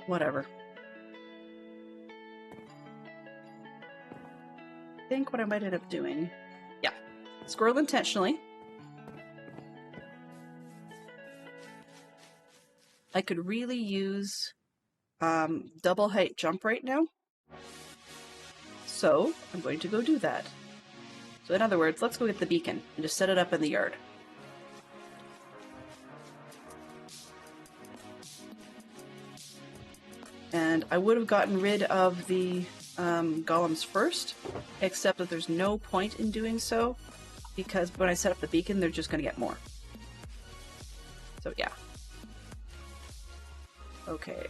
Whatever. I think what I might end up doing... Yeah. Squirrel intentionally. I could really use double height jump right now. So I'm going to go do that. So in other words, let's go get the beacon and just set it up in the yard. And I would have gotten rid of the golems first, except that there's no point in doing so, because when I set up the beacon, they're just going to get more. So yeah. Okay.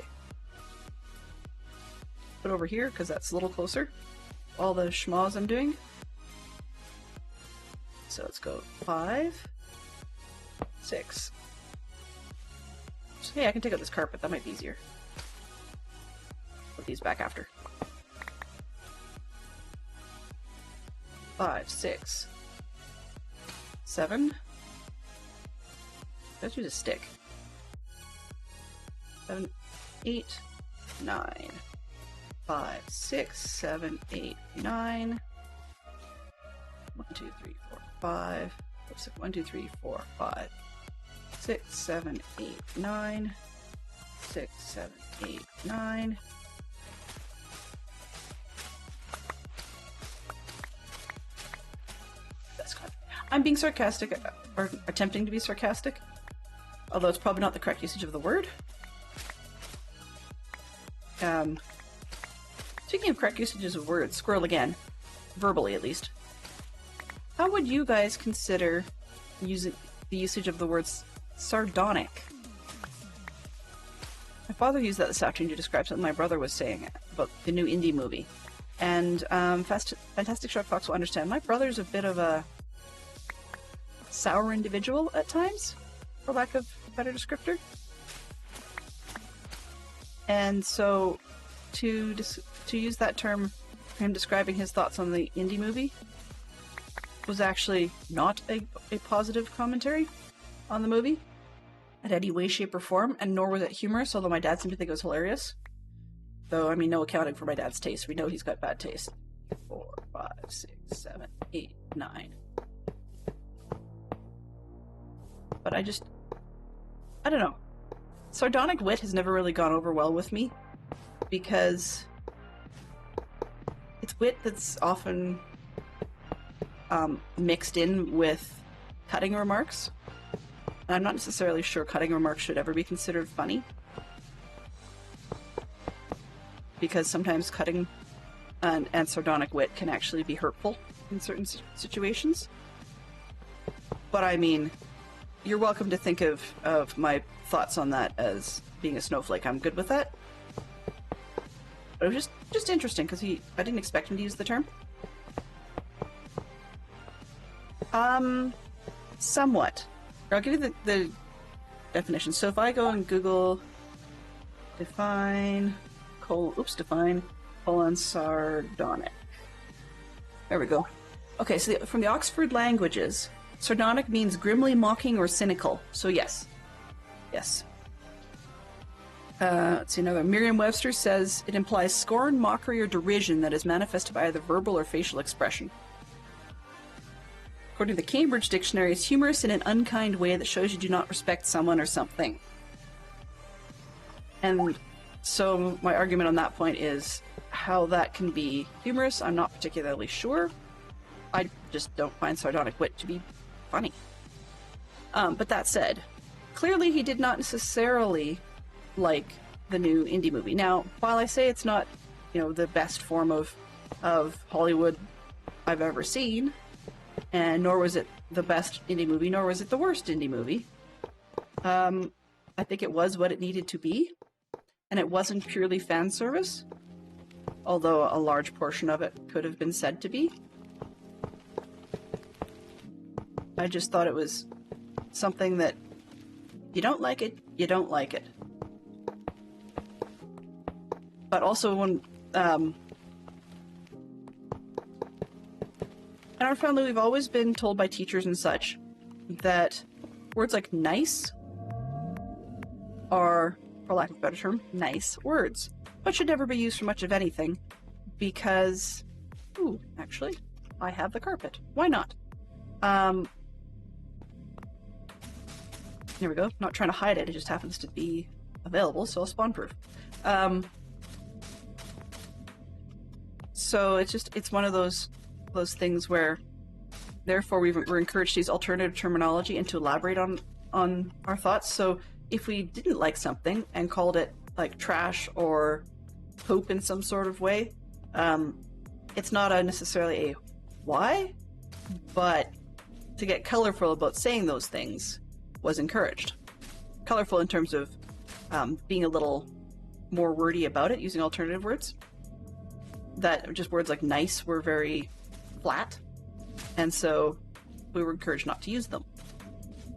Put over here, because that's a little closer. All the schmoz I'm doing. So let's go 5, 6. So, hey, I can take out this carpet. That might be easier. Put these back after. 5, 6, 7. Let's use a stick. 7, 8, 9. 5, 6, 7, 8, 9. 1, 2, 3, 4, 5. Oops, 1, 2, 3, 4, 5. 6, 7, 8, 9. 6, 7, 8, 9. That's kind of... I'm being sarcastic, or attempting to be sarcastic. Although it's probably not the correct usage of the word. Speaking of correct usages of words, squirrel again. Verbally, at least. How would you guys consider using the usage of the words sardonic? My father used that this afternoon to describe something my brother was saying about the new indie movie. And Fantastic Shark Fox will understand. My brother's a bit of a sour individual at times, for lack of a better descriptor. And so to use that term for him describing his thoughts on the indie movie was actually not a positive commentary on the movie in any way, shape, or form, and nor was it humorous, although my dad seemed to think it was hilarious. Though, I mean, no accounting for my dad's taste. We know he's got bad taste. 4, 5, 6, 7, 8, 9. But I don't know. Sardonic wit has never really gone over well with me, because it's wit that's often mixed in with cutting remarks. And I'm not necessarily sure cutting remarks should ever be considered funny, because sometimes cutting and sardonic wit can actually be hurtful in certain situations. But I mean, you're welcome to think of my thoughts on that as being a snowflake. I'm good with that. But it was just interesting, because I didn't expect him to use the term. Somewhat. I'll give you the definition. So if I go and Google define colon sardonic. There we go. Okay, so from the Oxford Languages, sardonic means grimly mocking or cynical. So yes. Yes. Let's see another. Merriam-Webster says it implies scorn, mockery, or derision that is manifested by either verbal or facial expression. According to the Cambridge Dictionary, it's humorous in an unkind way that shows you do not respect someone or something. And so my argument on that point is how that can be humorous, I'm not particularly sure. I just don't find sardonic wit to be funny. But that said, clearly he did not necessarily like the new indie movie. Now, while I say it's not, you know, the best form of Hollywood I've ever seen, and nor was it the best indie movie, nor was it the worst indie movie, I think it was what it needed to be, and it wasn't purely fan service, although a large portion of it could have been said to be. I just thought it was something that you don't like it, you don't like it. But also when, in our family, we've always been told by teachers and such that words like nice are, for lack of a better term, nice words, but should never be used for much of anything because, ooh, actually, I have the carpet. Why not? There we go. Not trying to hide it. It just happens to be available, so I'll spawn-proof. So it's one of those things where, therefore, we're encouraged to use alternative terminology and to elaborate on our thoughts. So if we didn't like something and called it like trash or poop in some sort of way, it's not necessarily a why, but to get colorful about saying those things was encouraged. Colorful in terms of being a little more wordy about it, using alternative words. That just words like nice were very flat, and so we were encouraged not to use them.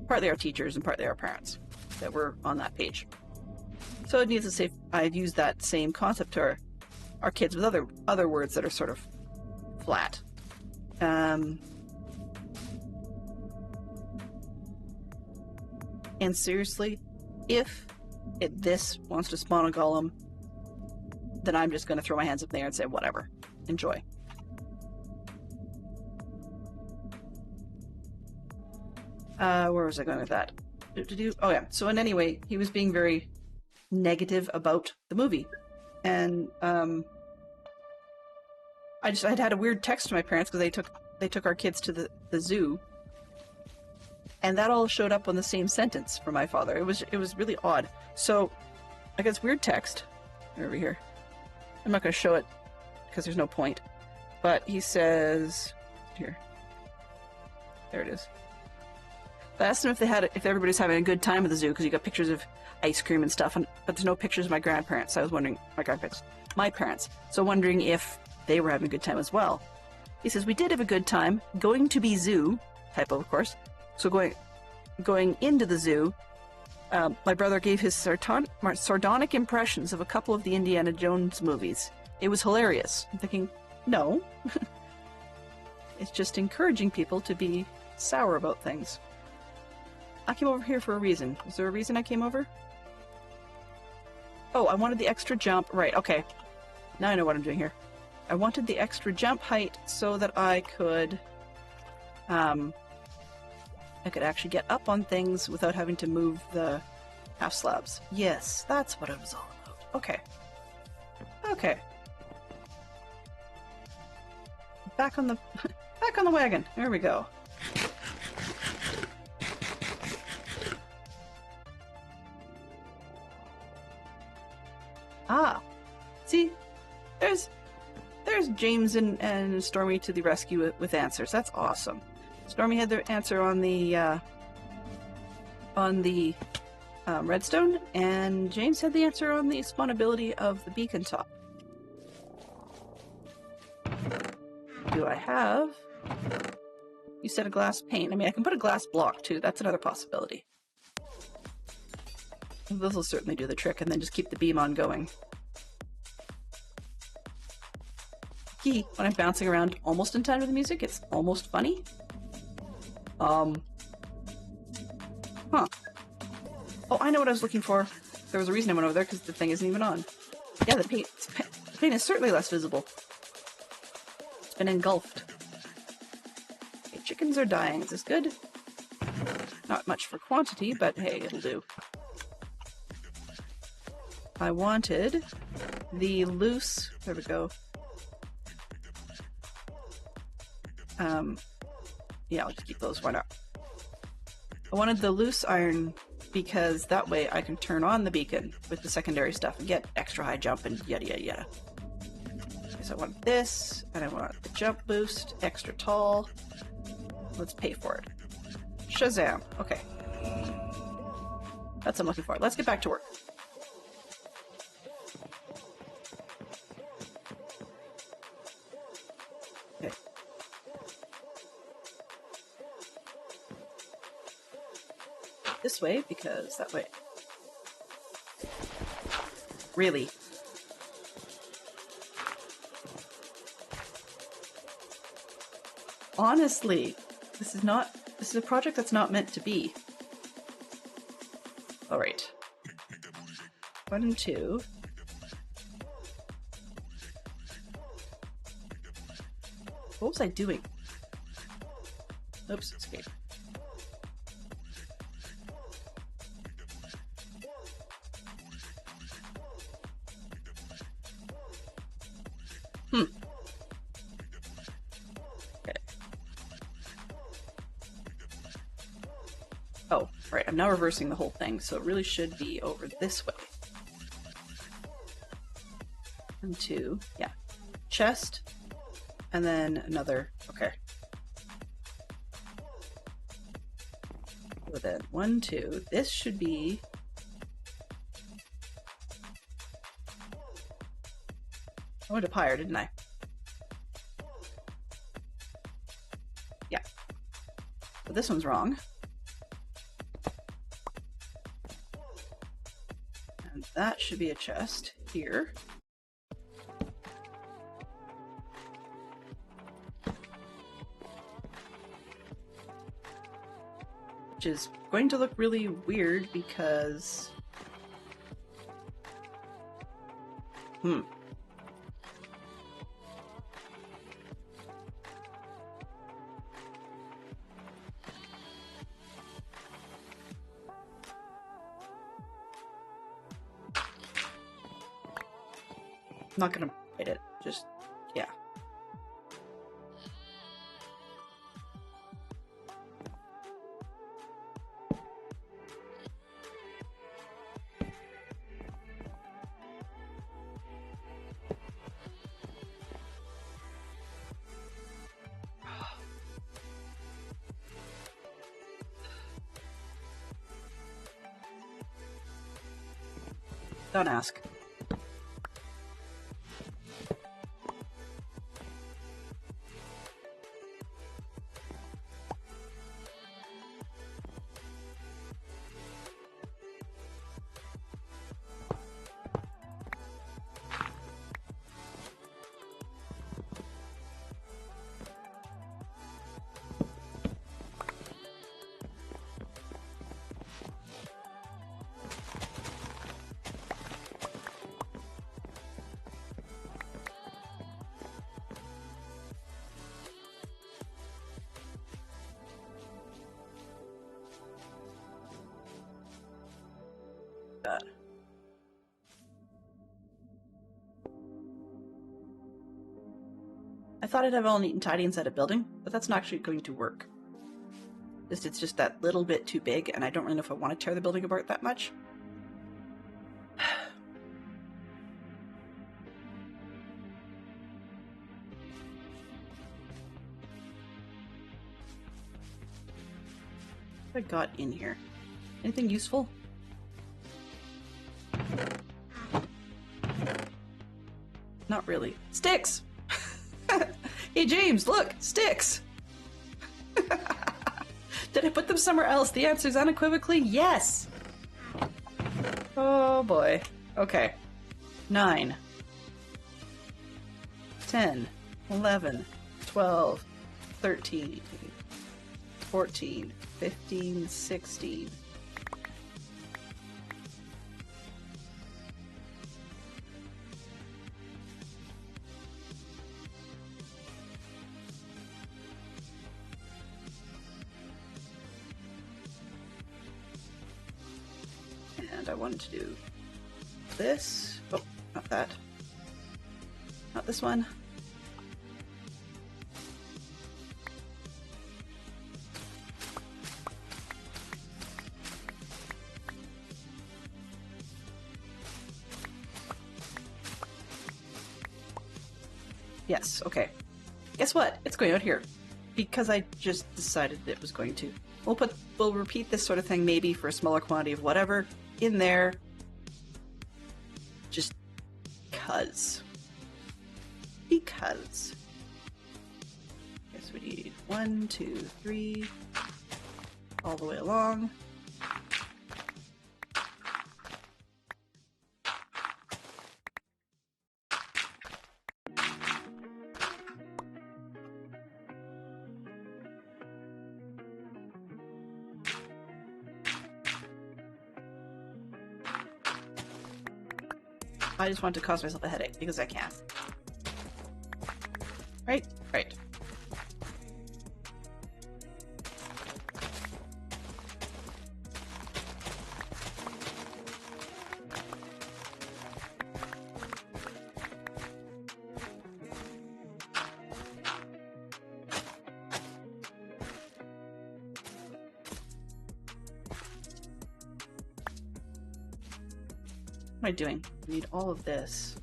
Partly our teachers and partly our parents that were on that page. So it needs to say I've used that same concept to our kids with other words that are sort of flat. And seriously, if this wants to spawn a golem, then I'm just going to throw my hands up there and say, whatever. Enjoy. Where was I going with that? Oh yeah, so in any way, he was being very negative about the movie. And I'd had a weird text to my parents because they took our kids to the zoo. And that all showed up on the same sentence for my father. It was really odd. So I got this weird text over here. I'm not going to show it because there's no point. But he says, here, there it is. I asked him if everybody's having a good time at the zoo because you got pictures of ice cream and stuff, but there's no pictures of my grandparents. So I was wondering, my parents. So wondering if they were having a good time as well. He says we did have a good time going to be zoo, typo of course. So going into the zoo. My brother gave his sardonic impressions of a couple of the Indiana Jones movies. It was hilarious. I'm thinking, no. It's just encouraging people to be sour about things. I came over here for a reason. Is there a reason I came over? Oh, I wanted the extra jump. Right, okay. Now I know what I'm doing here. I wanted the extra jump height so that I could actually get up on things without having to move the half slabs. Yes, that's what it was all about. Okay. Okay. Back on the wagon. There we go. Ah. See? There's James and Stormy to the rescue with answers. That's awesome. Stormy had the answer on the redstone, and James had the answer on the spawnability of the beacon top. Do I have... You said a glass pane. I mean, I can put a glass block, too. That's another possibility. This will certainly do the trick, and then just keep the beam on going. When I'm bouncing around almost in time with the music, it's almost funny. Huh. Oh, I know what I was looking for. There was a reason I went over there, because the thing isn't even on. Yeah, the paint is certainly less visible. It's been engulfed. Okay, chickens are dying. Is this good? Not much for quantity, but hey, it'll do. I wanted the loose... There we go. Yeah, I'll just keep those. Why not? I wanted the loose iron because that way I can turn on the beacon with the secondary stuff and get extra high jump and yada yada yada. Okay, so I want this, and I want the jump boost, extra tall. Let's pay for it. Shazam. Okay. That's what I'm looking for. Let's get back to work. Okay. This way, because that way. Really? Honestly, this is a project that's not meant to be. Alright. 1 and 2. What was I doing? Oops, escape. Okay. Oh, right, I'm now reversing the whole thing, so it really should be over this way. 1, 2, yeah. Chest, and then another, okay. So then 1, 2, this should be... I went up higher, didn't I? Yeah. But this one's wrong. And that should be a chest here. Which is going to look really weird because... I'm not gonna hit it, just, yeah. Don't ask. That. I thought I'd have all neat and tidy inside a building, but that's not actually going to work. It's just that little bit too big, and I don't really know if I want to tear the building apart that much. What I got in here? Anything useful? Not really. Sticks! Hey James, look! Sticks! Did I put them somewhere else? The answer is unequivocally yes! Oh boy. Okay. 9. 10. 11. 12. 13. 14. 15. 16. I wanted to do this. Oh, not that. Not this one. Yes, okay. Guess what? It's going out here. Because I just decided it was going to. We'll repeat this sort of thing maybe for a smaller quantity of whatever in there. Just because. Because. Guess we need 1, 2, 3, all the way along. I just want to cause myself a headache because I can. Right? Right. What am I doing? I need all of this.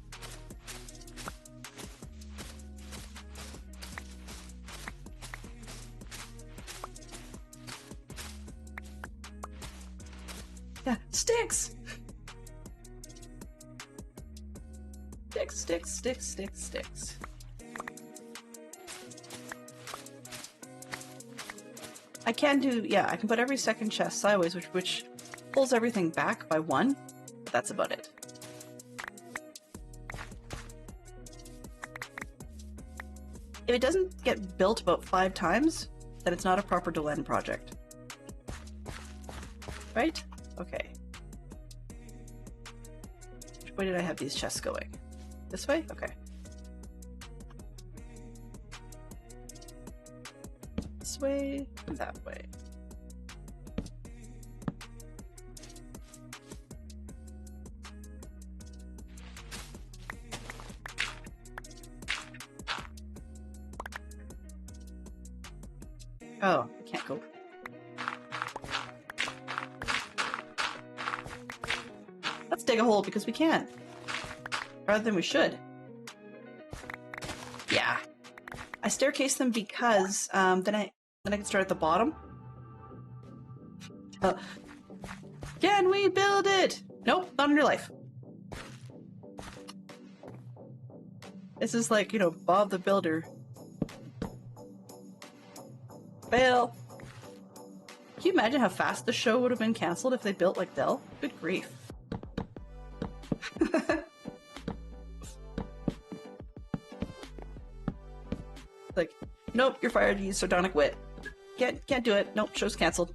Yeah, sticks! Sticks, sticks, sticks, sticks, sticks. I can do, yeah, I can put every second chest sideways, which pulls everything back by 1, but that's about it. If it doesn't get built about 5 times, then it's not a proper Delenn project. Right? Okay. Which way did I have these chests going? This way? Okay. This way, and that way. Oh, I can't go. Let's dig a hole because we can. Rather than we should. Yeah. I staircase them because then I can start at the bottom. Can we build it? Nope, not in your life. This is like, you know, Bob the Builder. Fail. Can you imagine how fast the show would have been cancelled if they built like Dell? Good grief. Like, nope, you're fired. You use sardonic wit. Can't do it. Nope, show's cancelled.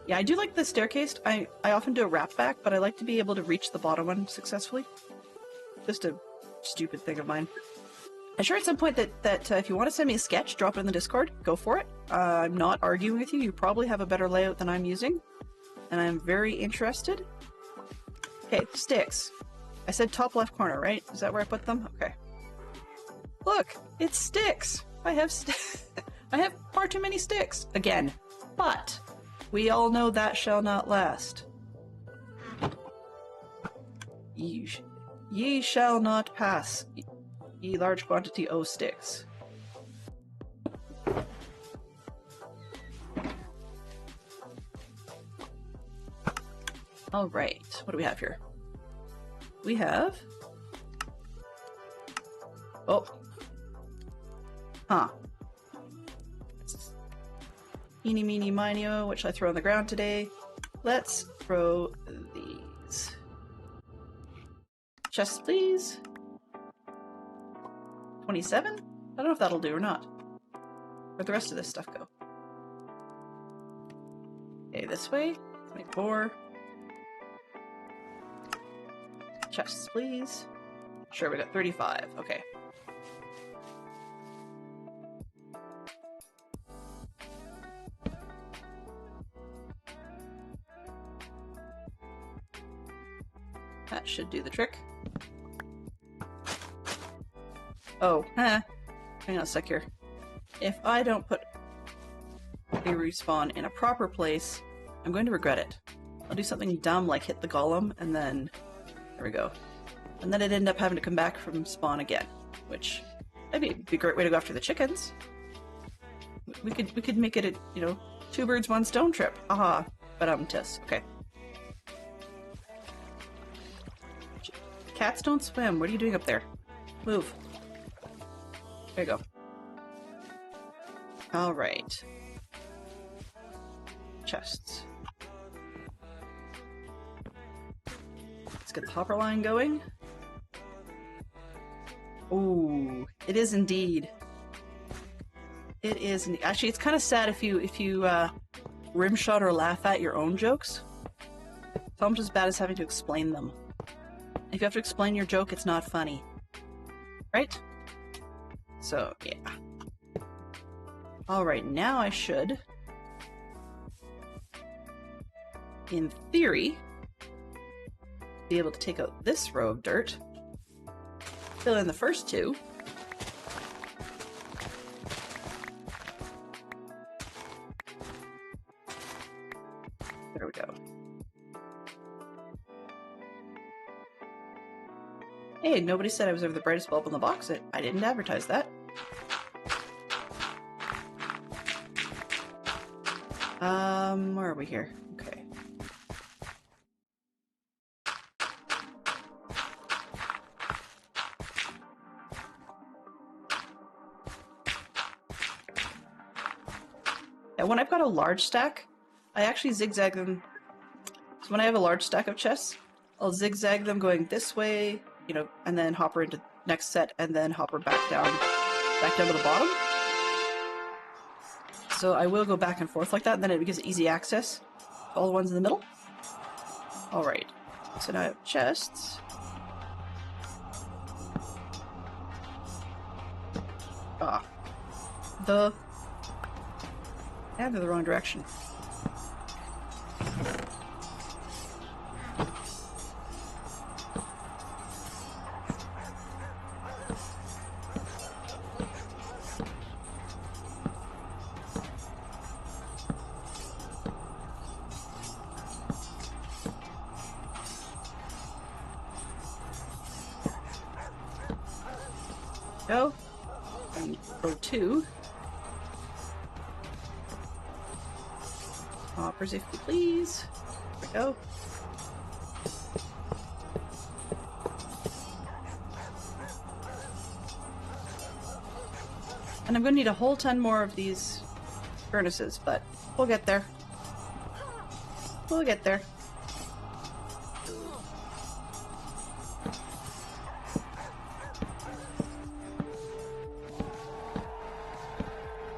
Yeah, I do like the staircase. I often do a wrap back, but I like to be able to reach the bottom one successfully. Just a stupid thing of mine. I'm sure at some point that if you want to send me a sketch, drop it in the Discord. Go for it. I'm not arguing with you. You probably have a better layout than I'm using. And I'm very interested. Okay, sticks. I said top left corner, right? Is that where I put them? Okay. Look, it's sticks. I have I have far too many sticks. Again. But we all know that shall not last. Ye shall not pass, ye large quantity o sticks. Alright, what do we have here? We have... Oh. Huh. Eeny, meeny, miny, what shall I throw on the ground today? Let's throw these. Chests, please. 27? I don't know if that'll do or not. Where'd the rest of this stuff go? Okay, this way. 24. Chests, please. Sure, we got 35. Okay. That should do the trick. Oh, hang on a sec here. If I don't put a respawn in a proper place, I'm going to regret it. I'll do something dumb like hit the golem, and then... there we go. And then I'd end up having to come back from spawn again, which would be a great way to go after the chickens. We could make it a, you know, 2 birds, 1 stone trip. Aha. But okay. Cats don't swim. What are you doing up there? Move. There you go. Alright. Chests. Let's get the hopper line going. Ooh, it is indeed. It is. Actually, it's kind of sad if you rimshot or laugh at your own jokes. It's almost as bad as having to explain them. If you have to explain your joke, it's not funny. Right? So, yeah. Alright, now I should, in theory, be able to take out this row of dirt, fill in the first 2, there we go. Hey, nobody said I was ever the brightest bulb in the box. I didn't advertise that. Where are we here? Okay. Yeah, when I've got a large stack, I actually zigzag them. So when I have a large stack of chests, I'll zigzag them going this way, you know, and then hopper into next set, and then hopper back down to the bottom. So I will go back and forth like that, and then it gives easy access to all the ones in the middle. Alright, so now I have chests. Yeah, they're the wrong direction. Go. And row 2. Hoppers, if you please. There we go. And I'm going to need a whole ton more of these furnaces, but we'll get there. We'll get there.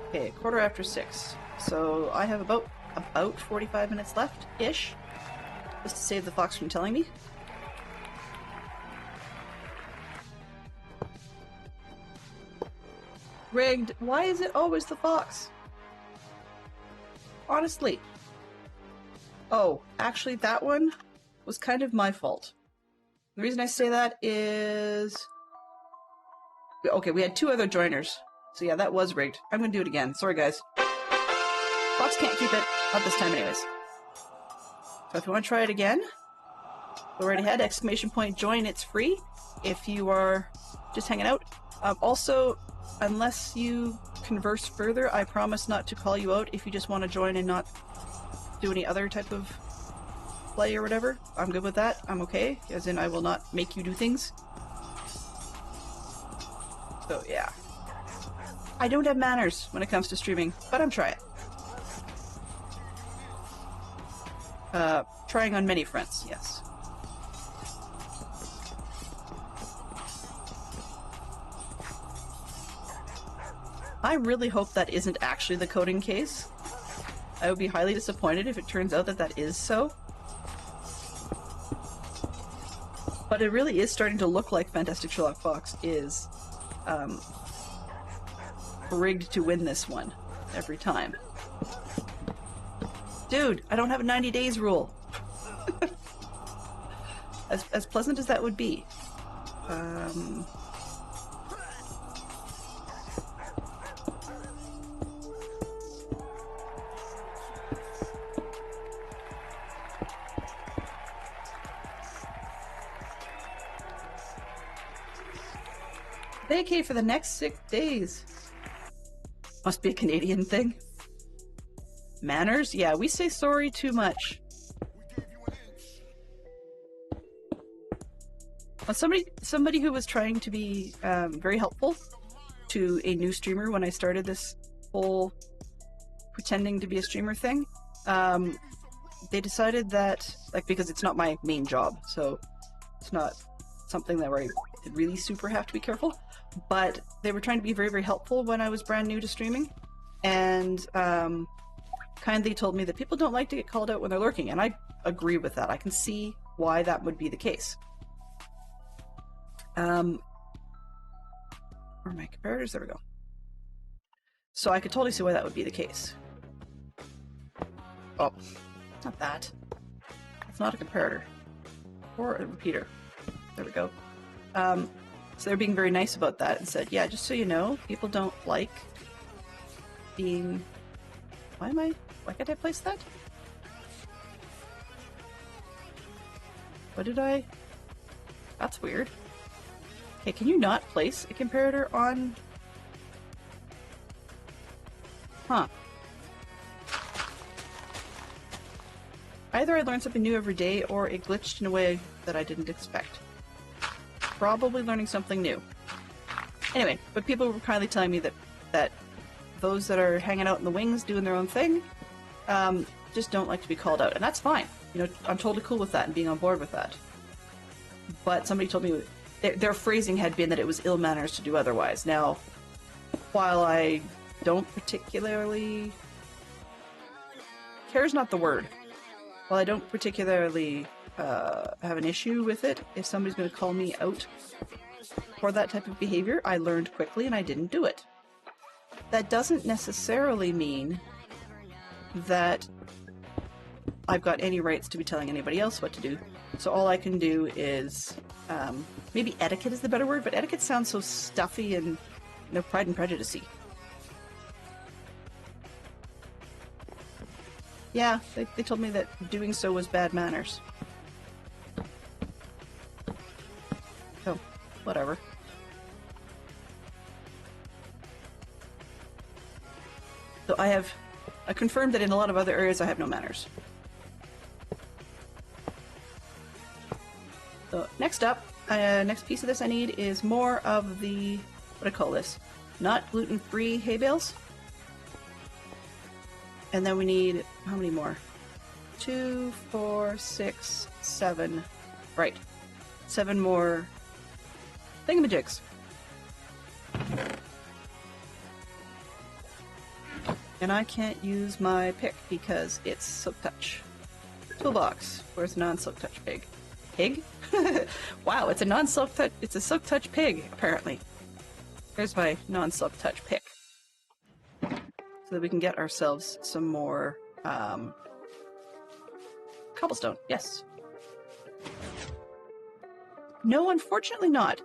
Okay, 6:15. So I have about 45 minutes left-ish, just to save the fox from telling me. Rigged. Why is it always the fox? Honestly. Oh, actually that one was kind of my fault. The reason I say that is... okay, we had 2 other joiners. So yeah, that was rigged. I'm gonna do it again. Sorry, guys. Fox can't keep it. Not this time anyways. So if you want to try it again, go right ahead. ! Join. It's free if you are just hanging out. Also, unless you converse further, I promise not to call you out if you just want to join and not do any other type of play or whatever. I'm good with that. I'm okay. As in, I will not make you do things. So, yeah. I don't have manners when it comes to streaming, but I'm trying. Trying on many fronts, yes. I really hope that isn't actually the coding case. I would be highly disappointed if it turns out that that is so. But it really is starting to look like Fantastic Sherlock Fox is rigged to win this one every time. Dude, I don't have a 90 days rule. As pleasant as that would be. Vacay for the next 6 days. Must be a Canadian thing. Manners? Yeah, we say sorry too much. Well, somebody who was trying to be very helpful to a new streamer when I started this whole pretending to be a streamer thing, they decided that, like, because it's not my main job, so it's not something that where I really super have to be careful, but they were trying to be very, very helpful when I was brand new to streaming, and kindly told me that people don't like to get called out when they're lurking, and I agree with that. I can see why that would be the case. Where are my comparators? There we go. So I could totally see why that would be the case. Oh, not that. It's not a comparator. Or a repeater. There we go. So they're being very nice about that and said, yeah, just so you know, people don't like being... Why can't I place that? What did I... That's weird. Okay, can you not place a comparator on... Huh. Either I learned something new every day, or it glitched in a way that I didn't expect. Probably learning something new. Anyway, but people were kindly telling me that those that are hanging out in the wings doing their own thing just don't like to be called out, and that's fine. You know, I'm totally cool with that and being on board with that. But somebody told me their phrasing had been that it was ill manners to do otherwise. Now, while I don't particularly... Care's not the word. While I don't particularly have an issue with it, if somebody's going to call me out for that type of behavior, I learned quickly and I didn't do it. That doesn't necessarily mean that I've got any rights to be telling anybody else what to do. So all I can do is, maybe etiquette is the better word, but etiquette sounds so stuffy and, you know, Pride and Prejudice-y. Yeah, they told me that doing so was bad manners. So, whatever. So I confirmed that in a lot of other areas I have no manners. So next up, next piece of this I need is more of the, what do I call this? Not gluten-free hay bales. And then we need, how many more? 2, 4, 6, 7. Right. 7 more thingamajigs. And I can't use my pick because it's Silk Touch. Toolbox. Where's non-Silk Touch pig? Pig? Wow, it's a non-Silk Touch. It's a Silk Touch pig, apparently. Here's my non-Silk Touch pick. So that we can get ourselves some more cobblestone. Yes. No, unfortunately not.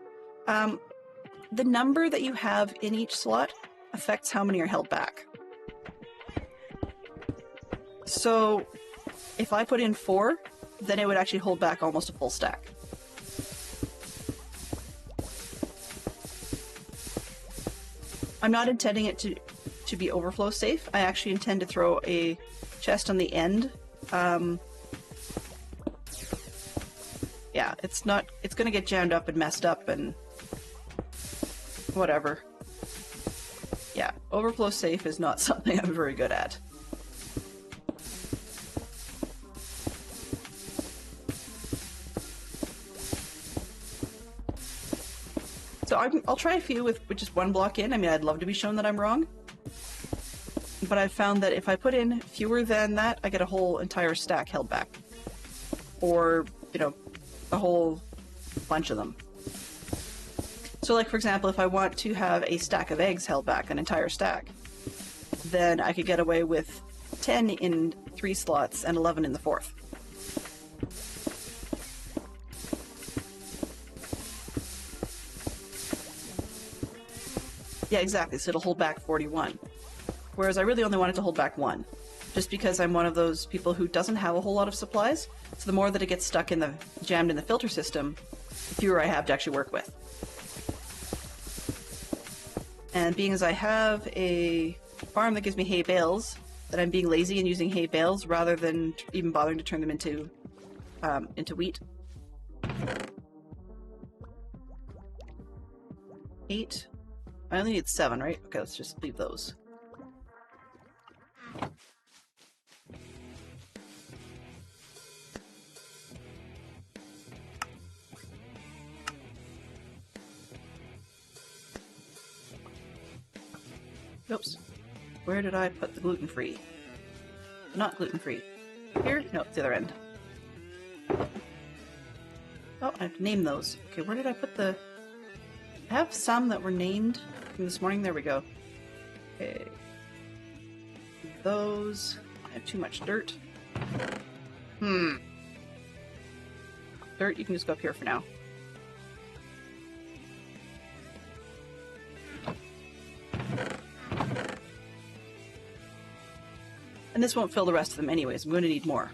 The number that you have in each slot affects how many are held back. So if I put in 4, then it would actually hold back almost a full stack. I'm not intending it to be overflow safe. I actually intend to throw a chest on the end. Yeah, it's going to get jammed up and messed up and whatever. Yeah, overflow safe is not something I'm very good at. So I'll try a few with just 1 block in. I mean, I'd love to be shown that I'm wrong. But I've found that if I put in fewer than that, I get a whole entire stack held back. Or, you know, a whole a bunch of them. So like, for example, if I want to have a stack of eggs held back, an entire stack, then I could get away with 10 in 3 slots and 11 in the 4th. Yeah, exactly, so it'll hold back 41. Whereas I really only wanted to hold back 1, just because I'm one of those people who doesn't have a whole lot of supplies, so the more that it gets stuck in the, jammed in the filter system, the fewer I have to actually work with. And being as I have a farm that gives me hay bales, that I'm being lazy and using hay bales rather than even bothering to turn them into wheat. 8. I only need 7, right? Okay, let's just leave those. Oops. Where did I put the gluten-free? Not gluten-free. Here? No, it's the other end. Oh, I have to name those. Okay, where did I put the... I have some that were named from this morning. There we go. Okay. Those... I have too much dirt. Dirt, you can just go up here for now. And this won't fill the rest of them anyways. I'm going to need more.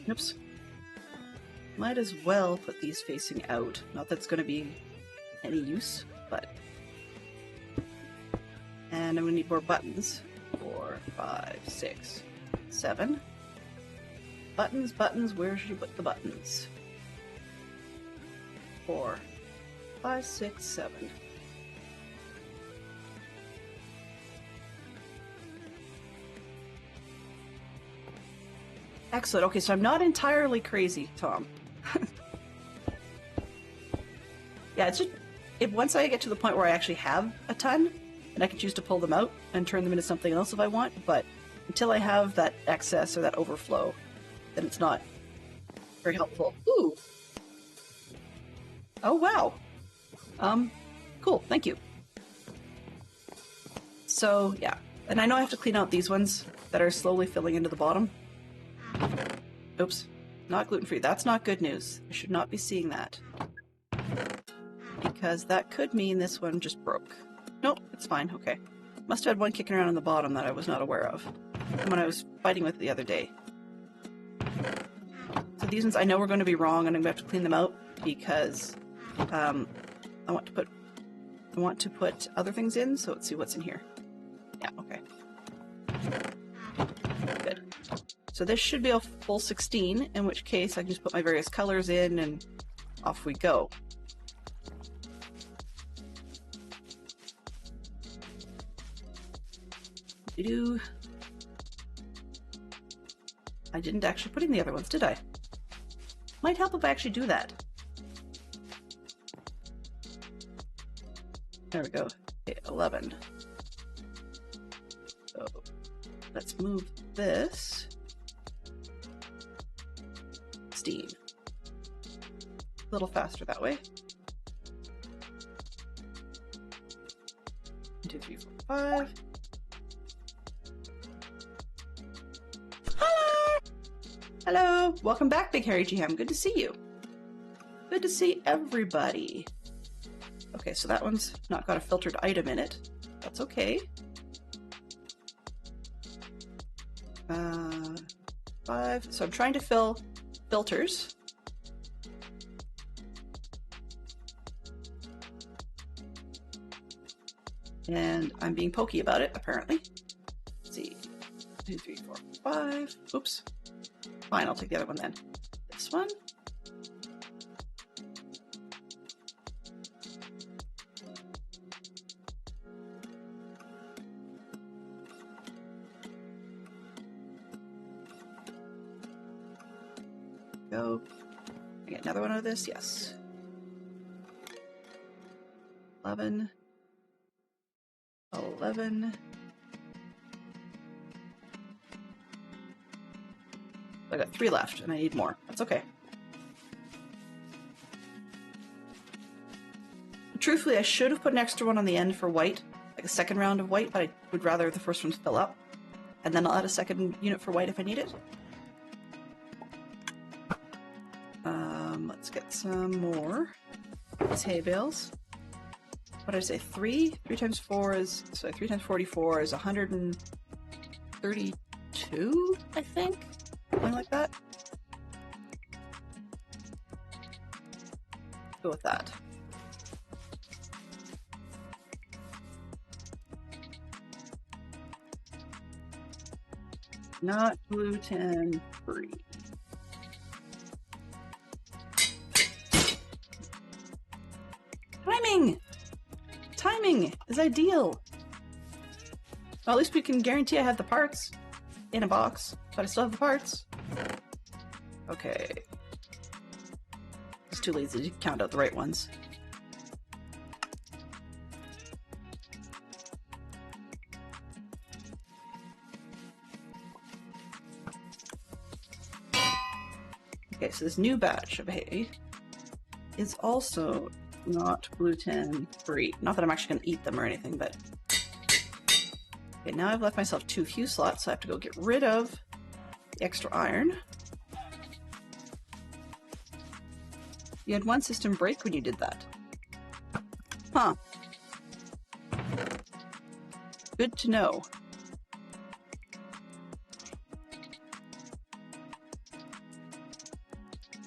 Oops. Might as well put these facing out. Not that it's going to be any use, but... And I'm going to need more buttons. 4, 5, 6, 7. Buttons, buttons, where should you put the buttons? 4, 5, 6, 7. Excellent. Okay, so I'm not entirely crazy, Tom. Yeah, it's just... once I get to the point where I actually have a ton, and I can choose to pull them out and turn them into something else if I want, but until I have that excess or that overflow, then it's not very helpful. Ooh! Oh, wow! Cool, thank you. So, yeah. And I know I have to clean out these ones that are slowly filling into the bottom. Oops. Not gluten-free. That's not good news. I should not be seeing that. Because that could mean this one just broke. Nope, it's fine. Okay. Must have had one kicking around on the bottom that I was not aware of when I was fighting with it the other day. So these ones I know we're going to be wrong, and I'm going to have to clean them out because I want to put other things in. So let's see what's in here. Yeah. Okay. Good. So this should be a full 16, in which case I can just put my various colors in and off we go. I didn't actually put in the other ones, did I? Might help if I actually do that. There we go. Okay, 11. So let's move this. 16. A little faster that way. 1, 2, 3, 4, 5. Hello! Welcome back, Big Hairy GM. Good to see you. Good to see everybody. Okay, so that one's not got a filtered item in it. That's okay. 5. So I'm trying to fill filters. And I'm being pokey about it, apparently. Let's see. 2, 3, 4, 5. Oops. Fine, I'll take the other one then. This one. Go. get another one out of this? Yes. 11. 11. I got 3 left, and I need more. That's okay. Truthfully, I should have put an extra one on the end for white, like a second round of white, but I would rather the first one fill up. And then I'll add a second unit for white if I need it. Let's get some more. These hay bales. What did I say? 3? 3 times 4 is... So 3 times 44 is 132, I think? Something like that. Go with that. Not gluten-free. Timing! Timing is ideal. Well, at least we can guarantee I have the parts in a box, but I still have the parts. Okay. It's too lazy to count out the right ones. Okay, so this new batch of hay is also not gluten-free. Not that I'm actually going to eat them or anything, but... Okay, now I've left myself 2 fuse slots, so I have to go get rid of the extra iron. You had one system break when you did that. Huh. Good to know.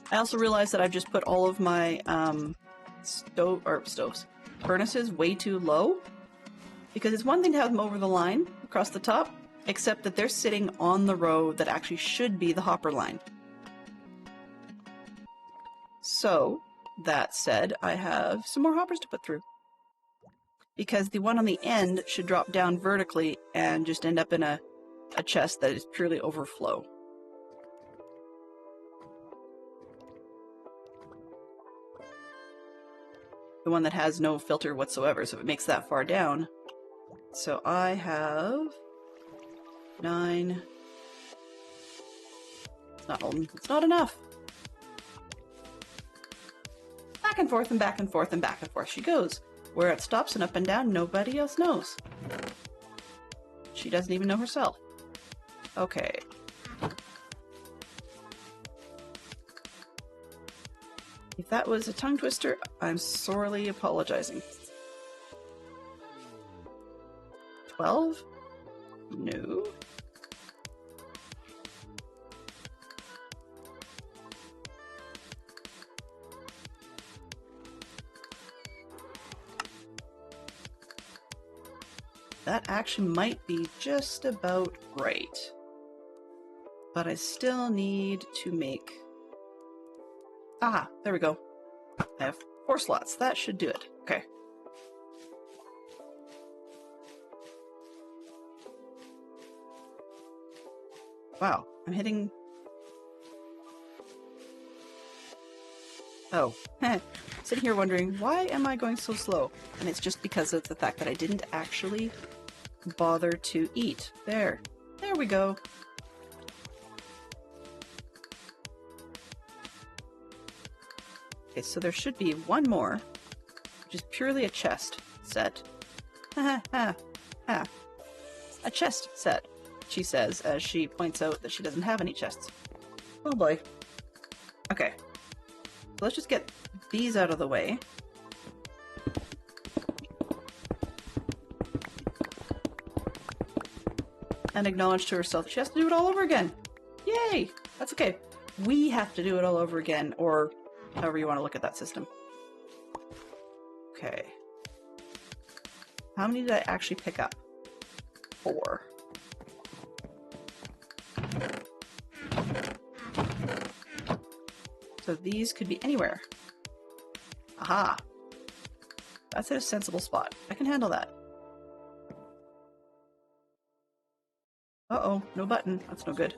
I also realized that I've just put all of my furnaces way too low, because it's one thing to have them over the line across the top, except that they're sitting on the row that actually should be the hopper line. So, that said, I have some more hoppers to put through, because the one on the end should drop down vertically and just end up in a chest that is purely overflow. The one that has no filter whatsoever, so if it makes that far down. So I have 9. It's not enough. Back and forth and back and forth and back and forth she goes. Where it stops and up and down, nobody else knows. She doesn't even know herself. Okay. If that was a tongue twister, I'm sorely apologizing. 12? No. That actually might be just about right. But I still need to make... Ah, there we go. I have 4 slots. That should do it. Okay. Wow, I'm hitting... Oh, sitting here wondering, why am I going so slow? And it's just because of the fact that I didn't actually bother to eat. There we go. Okay, so there should be one more, which is purely a chest set. Ha ha ha. A chest set, she says, as she points out that she doesn't have any chests. Oh boy. Okay. So let's just get these out of the way. And acknowledge to herself that she has to do it all over again. Yay! That's okay. We have to do it all over again, or however you want to look at that system. Okay. How many did I actually pick up? 4. So these could be anywhere. Aha! That's at a sensible spot. I can handle that. Uh-oh, no button. That's no good.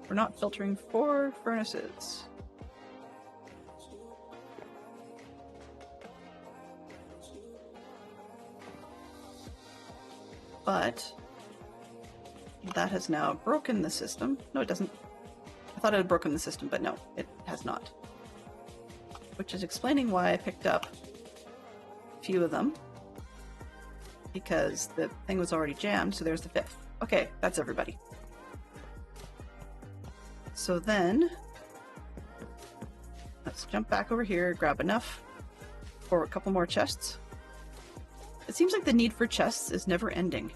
We're not filtering for furnaces. But that has now broken the system. No, it doesn't. I thought it had broken the system, but no, it has not. Which is explaining why I picked up a few of them. Because the thing was already jammed, so there's the 5th. Okay, that's everybody. So then, let's jump back over here, grab enough for a couple more chests. It seems like the need for chests is never ending.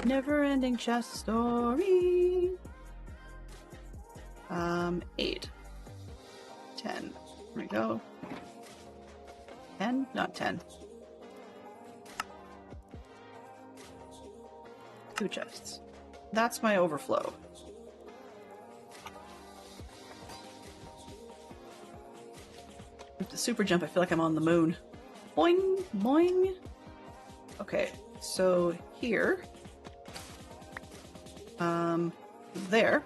Never ending chest story. 8. 10. There we go. 10? Not 10. 2 chests. That's my overflow. With the super jump, I feel like I'm on the moon. Boing! Boing! Okay, so here. There.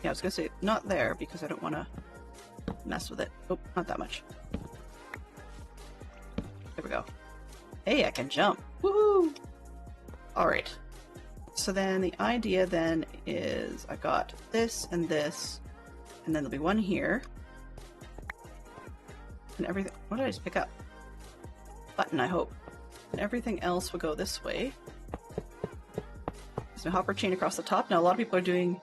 Yeah, I was gonna say not there because I don't want to mess with it. Oh, not that much. There we go. Hey, I can jump. Woohoo! Alright. So then the idea then is I got this, and then there'll be one here. And everything. What did I just pick up? Button, I hope. And everything else will go this way. There's a hopper chain across the top. Now, a lot of people are doing.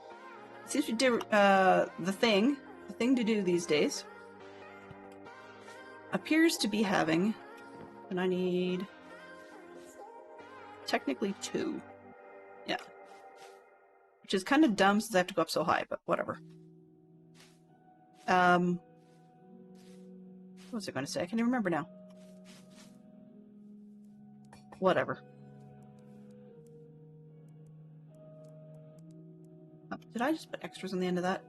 It seems to do the thing to do these days appears to be having. And I need technically 2. Yeah. Which is kind of dumb since I have to go up so high, but whatever. What was I going to say? I can't even remember now. Whatever. Oh, did I just put extras on the end of that?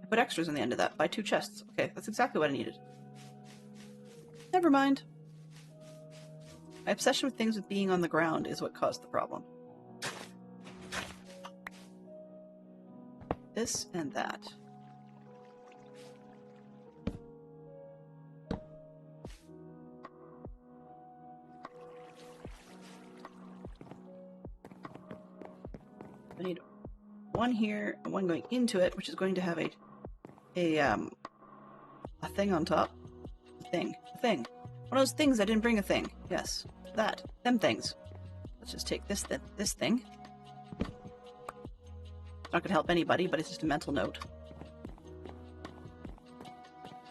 I put extras on the end of that. Buy 2 chests. Okay, that's exactly what I needed. Never mind. My obsession with things with being on the ground is what caused the problem. This and that. I need one here and one going into it, which is going to have a thing on top. A thing. One of those things I didn't bring a thing. Yes, that. Them things. Let's just take this thing. Not gonna help anybody, but it's just a mental note.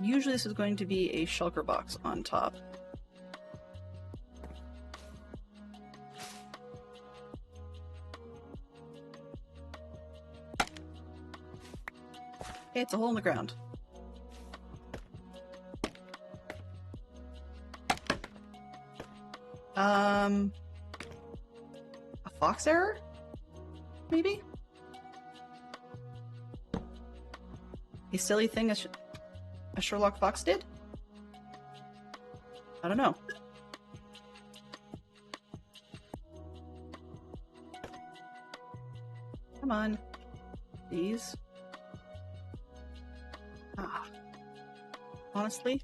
Usually this is going to be a shulker box on top. Okay, it's a hole in the ground. A fox error? Maybe? A silly thing a Sherlock Fox did? I don't know. Come on. These. Honestly?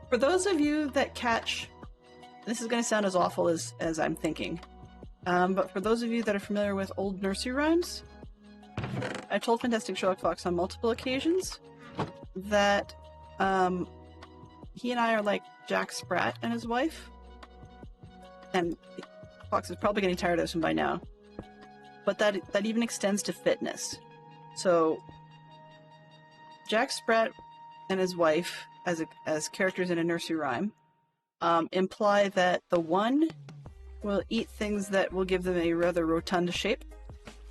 For those of you that catch, this is going to sound as awful as I'm thinking, but for those of you that are familiar with old nursery rhymes, I told Fantastic Sherlock Fox on multiple occasions that he and I are like Jack Sprat and his wife, and Fox is probably getting tired of this one by now, but that even extends to fitness. So Jack Sprat and his wife, as characters in a nursery rhyme, imply that the one will eat things that will give them a rather rotund shape,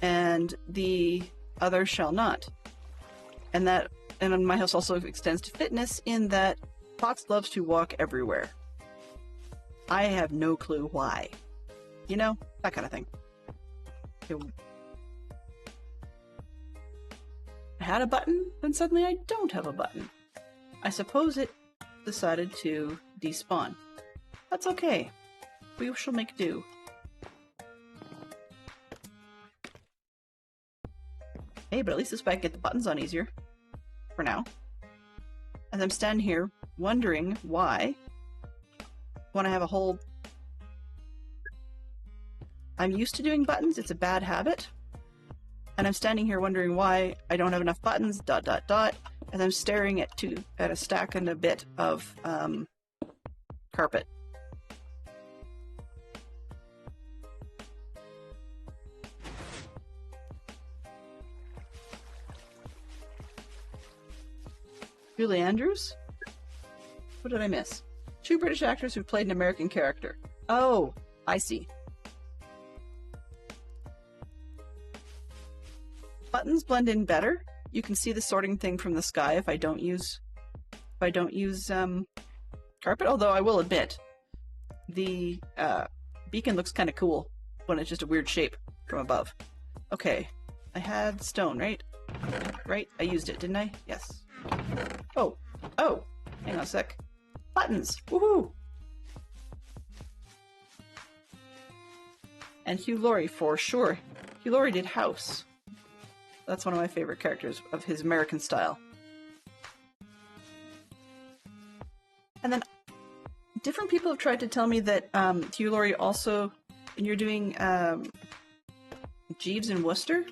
and the other shall not. And my house also extends to fitness in that Fox loves to walk everywhere. I have no clue why. You know, that kind of thing. Okay. I had a button, then suddenly I don't have a button. I suppose it decided to despawn. That's okay. We shall make do. Hey, but at least this way I can get the buttons on easier. For now. As I'm standing here wondering why, when I have a whole... I'm used to doing buttons, it's a bad habit. And I'm standing here wondering why I don't have enough buttons, ... as I'm staring at a stack and a bit of carpet. Julie Andrews? What did I miss? 2 British actors who played an American character. Oh, I see. Buttons blend in better. You can see the sorting thing from the sky if I don't use carpet, although I will admit the beacon looks kind of cool when it's just a weird shape from above. Okay, I had stone, right? Right? I used it, didn't I? Yes. Oh, hang on a sec. Buttons! Woohoo! And Hugh Laurie for sure. Hugh Laurie did House. That's one of my favorite characters of his American style. And then different people have tried to tell me that Hugh Laurie also, when you're doing Jeeves and Wooster,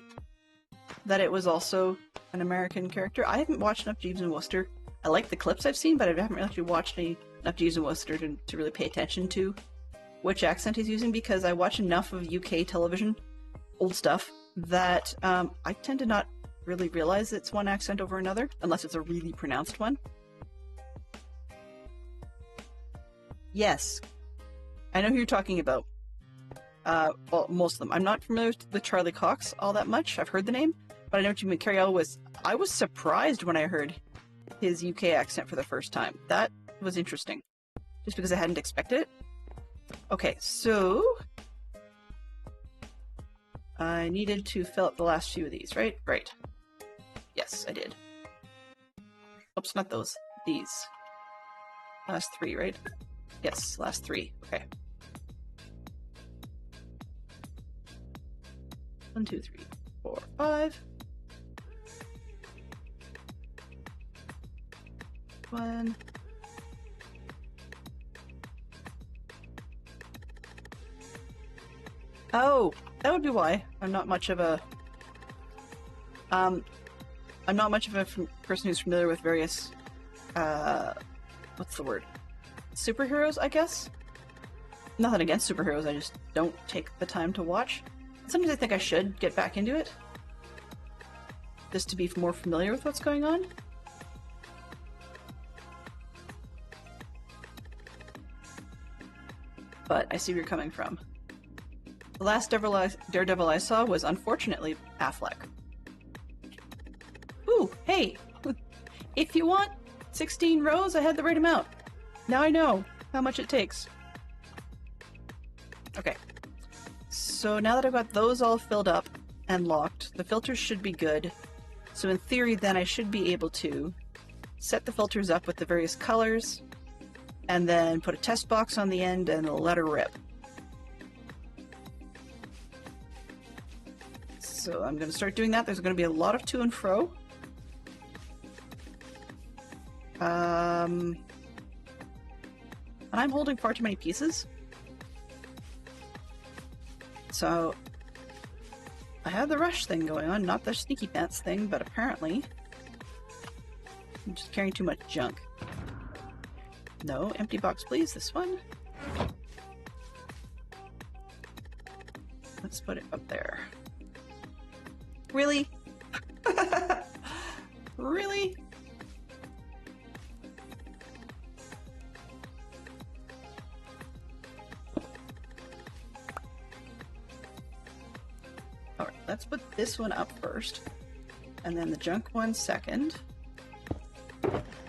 that it was also an American character. I haven't watched enough Jeeves and Wooster. I like the clips I've seen, but I haven't actually watched enough Jeeves and Wooster to really pay attention to which accent he's using, because I watch enough of UK television, old stuff, that I tend to not really realize it's one accent over another, unless it's a really pronounced one. Yes, I know who you're talking about. Well, most of them. I'm not familiar with Charlie Cox all that much. I've heard the name, but I know what you mean. I was surprised when I heard his UK accent for the first time. That was interesting, just because I hadn't expected it. Okay, so I needed to fill up the last few of these, right? Right. Yes, I did. Oops, not those. These. Last 3, right? Yes, last 3. Okay. 1, 2, 3, 4, 5. 1. Oh, that would be why. I'm not much of a person who's familiar with various what's the word? Superheroes, I guess? Nothing against superheroes, I just don't take the time to watch. Sometimes I think I should get back into it, just to be more familiar with what's going on. But I see where you're coming from. The last Daredevil I saw was, unfortunately, Affleck. Ooh, hey! If you want 16 rows, I had the right amount. Now I know how much it takes. Okay. So now that I've got those all filled up and locked, the filters should be good. So in theory, then I should be able to set the filters up with the various colors, and then put a test box on the end and let her rip. So I'm going to start doing that. There's going to be a lot of to and fro. And I'm holding far too many pieces. So I have the rush thing going on, not the sneaky pants thing, but apparently I'm just carrying too much junk. No, empty box please, this one. Let's put it up there. Really? Really? Alright, let's put this one up first, and then the junk one second.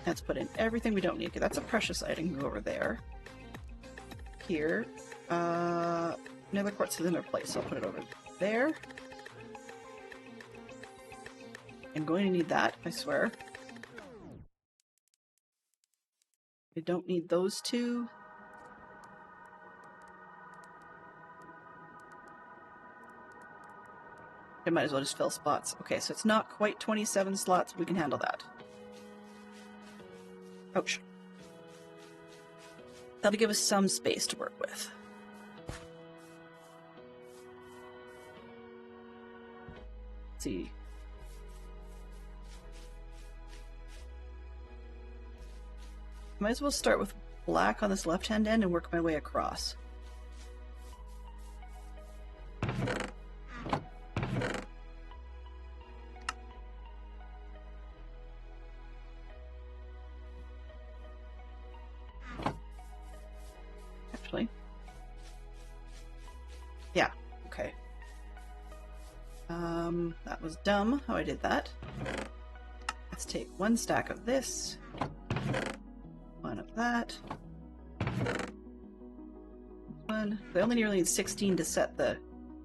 Let's put in everything we don't need, because that's a precious item over there. Here. Another quartz is in their place, so I'll put it over there. I'm going to need that, I swear. I don't need those two. I might as well just fill spots. Okay, so it's not quite 27 slots. We can handle that. Ouch. That'll give us some space to work with. Let's see. Might as well start with black on this left-hand end and work my way across. Actually. Yeah, okay. That was dumb how I did that. Let's take one stack of this. One of that. One. I only really need 16 to set the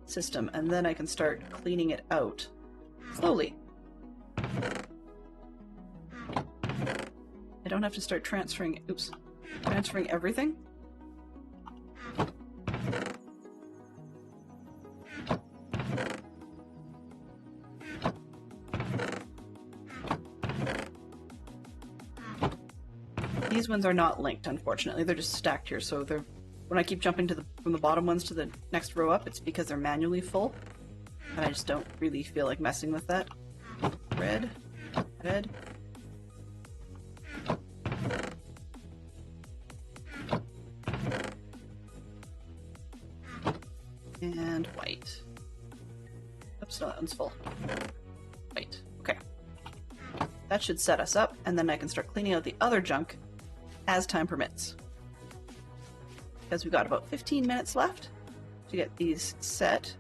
system, and then I can start cleaning it out slowly. I don't have to start transferring, transferring everything. These ones are not linked, unfortunately. They're just stacked here, so they're when I keep jumping from the bottom ones to the next row up, it's because they're manually full. And I just don't really feel like messing with that. Red, red. And white. Oops, no, that one's full. White. Okay. That should set us up, and then I can start cleaning out the other junk as time permits. Because we've got about 15 minutes left to get these set.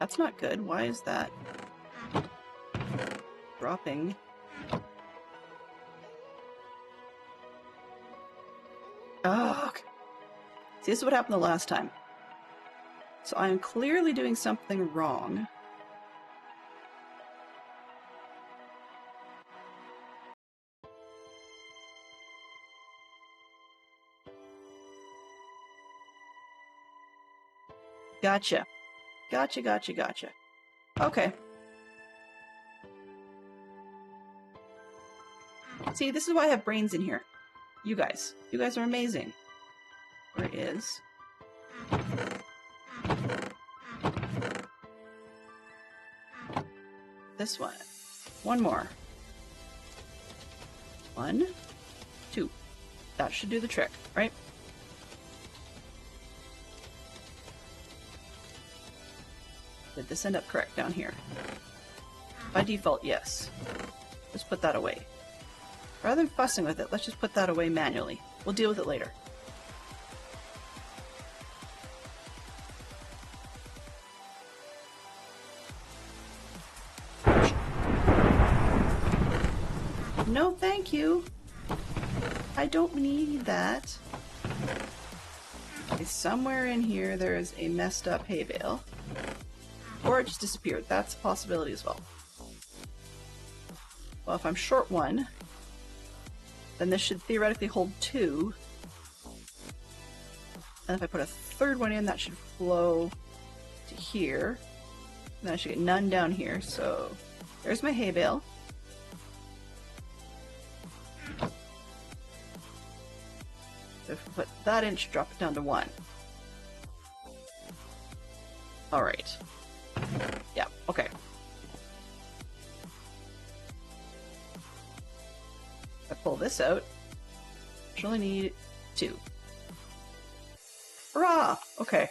That's not good. Why is that dropping? Oh, okay. See, this is what happened the last time. So I am clearly doing something wrong. Gotcha. Gotcha, gotcha, gotcha. Okay. See, this is why I have brains in here. You guys. You guys are amazing. Where is... this one. One more. 1, 2. That should do the trick, right? Did this end up correct down here? By default, yes. Let's put that away. Rather than fussing with it, let's just put that away manually. We'll deal with it later. No, thank you. I don't need that. Okay, somewhere in here there is a messed up hay bale. Or it just disappeared. That's a possibility as well. Well, if I'm short one, then this should theoretically hold 2. And if I put a third one in, that should flow to here. Then I should get none down here. So there's my hay bale. So if we put that in, it should drop it down to 1. Alright. Yeah, okay. If I pull this out, I should only need 2. Hurrah! Okay.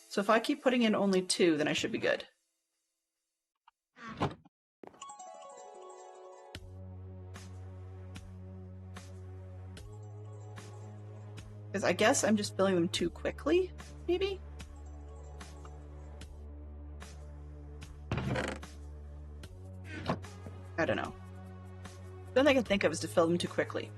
So if I keep putting in only 2, then I should be good. Because I guess I'm just filling them too quickly, maybe? I don't know. The only thing I can think of is to fill them too quickly.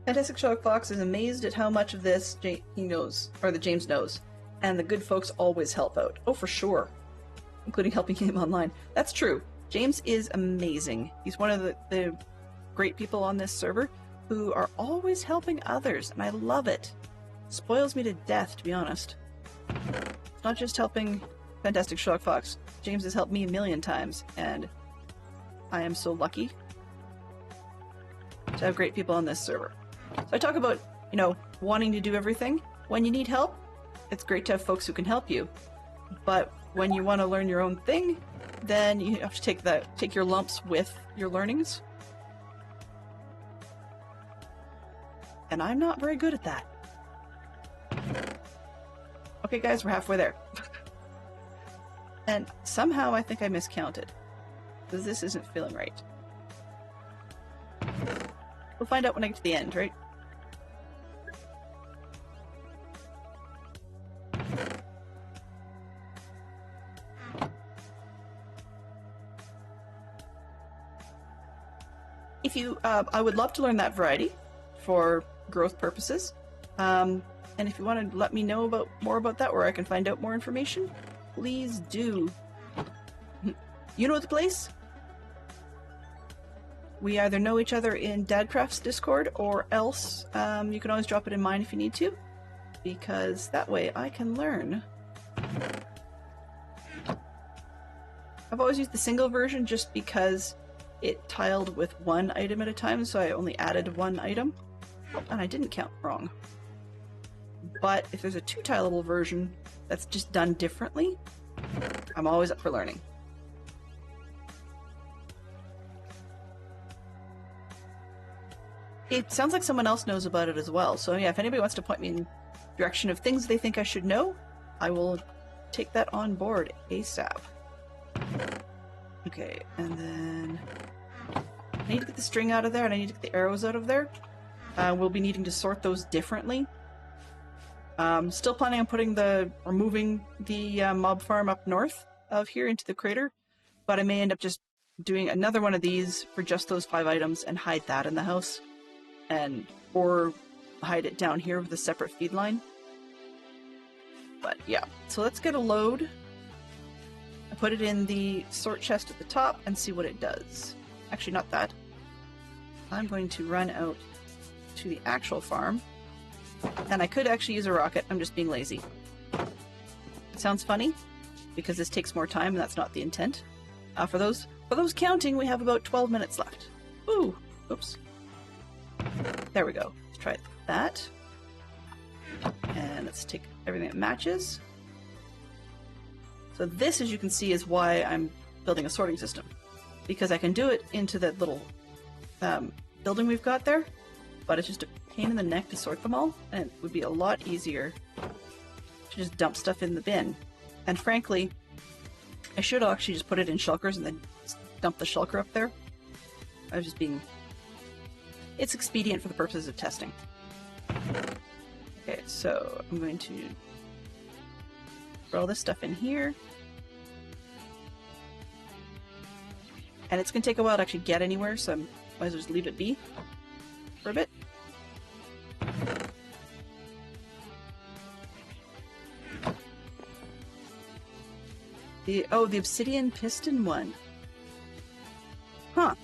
Fantastic Sherlock Fox is amazed at how much of this he knows, or that James knows, and the good folks always help out. Oh, for sure. Including helping him online. That's true. James is amazing. He's one of the great people on this server who are always helping others, and I love it. Spoils me to death, to be honest. It's not just helping Fantastic Sherlock Fox. James has helped me a million times, and I am so lucky to have great people on this server. So I talk about, you know, wanting to do everything. When you need help, it's great to have folks who can help you. But when you want to learn your own thing, then you have to take your lumps with your learnings. And I'm not very good at that. Okay, guys, we're halfway there. And somehow I think I miscounted, because this isn't feeling right. We'll find out when I get to the end, right? If you, I would love to learn that variety for growth purposes. And if you want to let me know more about that, where I can find out more information, please do. You know the place? We either know each other in Dadcraft's Discord, or else you can always drop it in mine if you need to, because that way I can learn. I've always used the single version just because it tiled with one item at a time, so I only added one item. Oh, and I didn't count wrong. But if there's a two-tileable version that's just done differently, I'm always up for learning. It sounds like someone else knows about it as well, so yeah, if anybody wants to point me in the direction of things they think I should know, I will take that on board ASAP. Okay, and then I need to get the string out of there, and I need to get the arrows out of there. We'll be needing to sort those differently. Still planning on moving the mob farm up north of here into the crater, but I may end up just doing another one of these for just those 5 items and hide that in the house, or hide it down here with a separate feed line. But yeah, so let's get a load. I put it in the sort chest at the top and see what it does. Actually, not that. I'm going to run out to the actual farm. And I could actually use a rocket, I'm just being lazy. It sounds funny, because this takes more time and that's not the intent. For those counting, we have about 12 minutes left. Ooh, oops. There we go. Let's try that. And let's take everything that matches. So this, as you can see, is why I'm building a sorting system. Because I can do it into that little building we've got there, but it's just a pain in the neck to sort them all, and it would be a lot easier to just dump stuff in the bin. And frankly, I should actually just put it in shulkers and then dump the shulker up there. I was just being... It's expedient for the purposes of testing. Okay, so I'm going to put all this stuff in here. And it's going to take a while to actually get anywhere, so I might as well just leave it be for a bit. The obsidian piston one. Huh.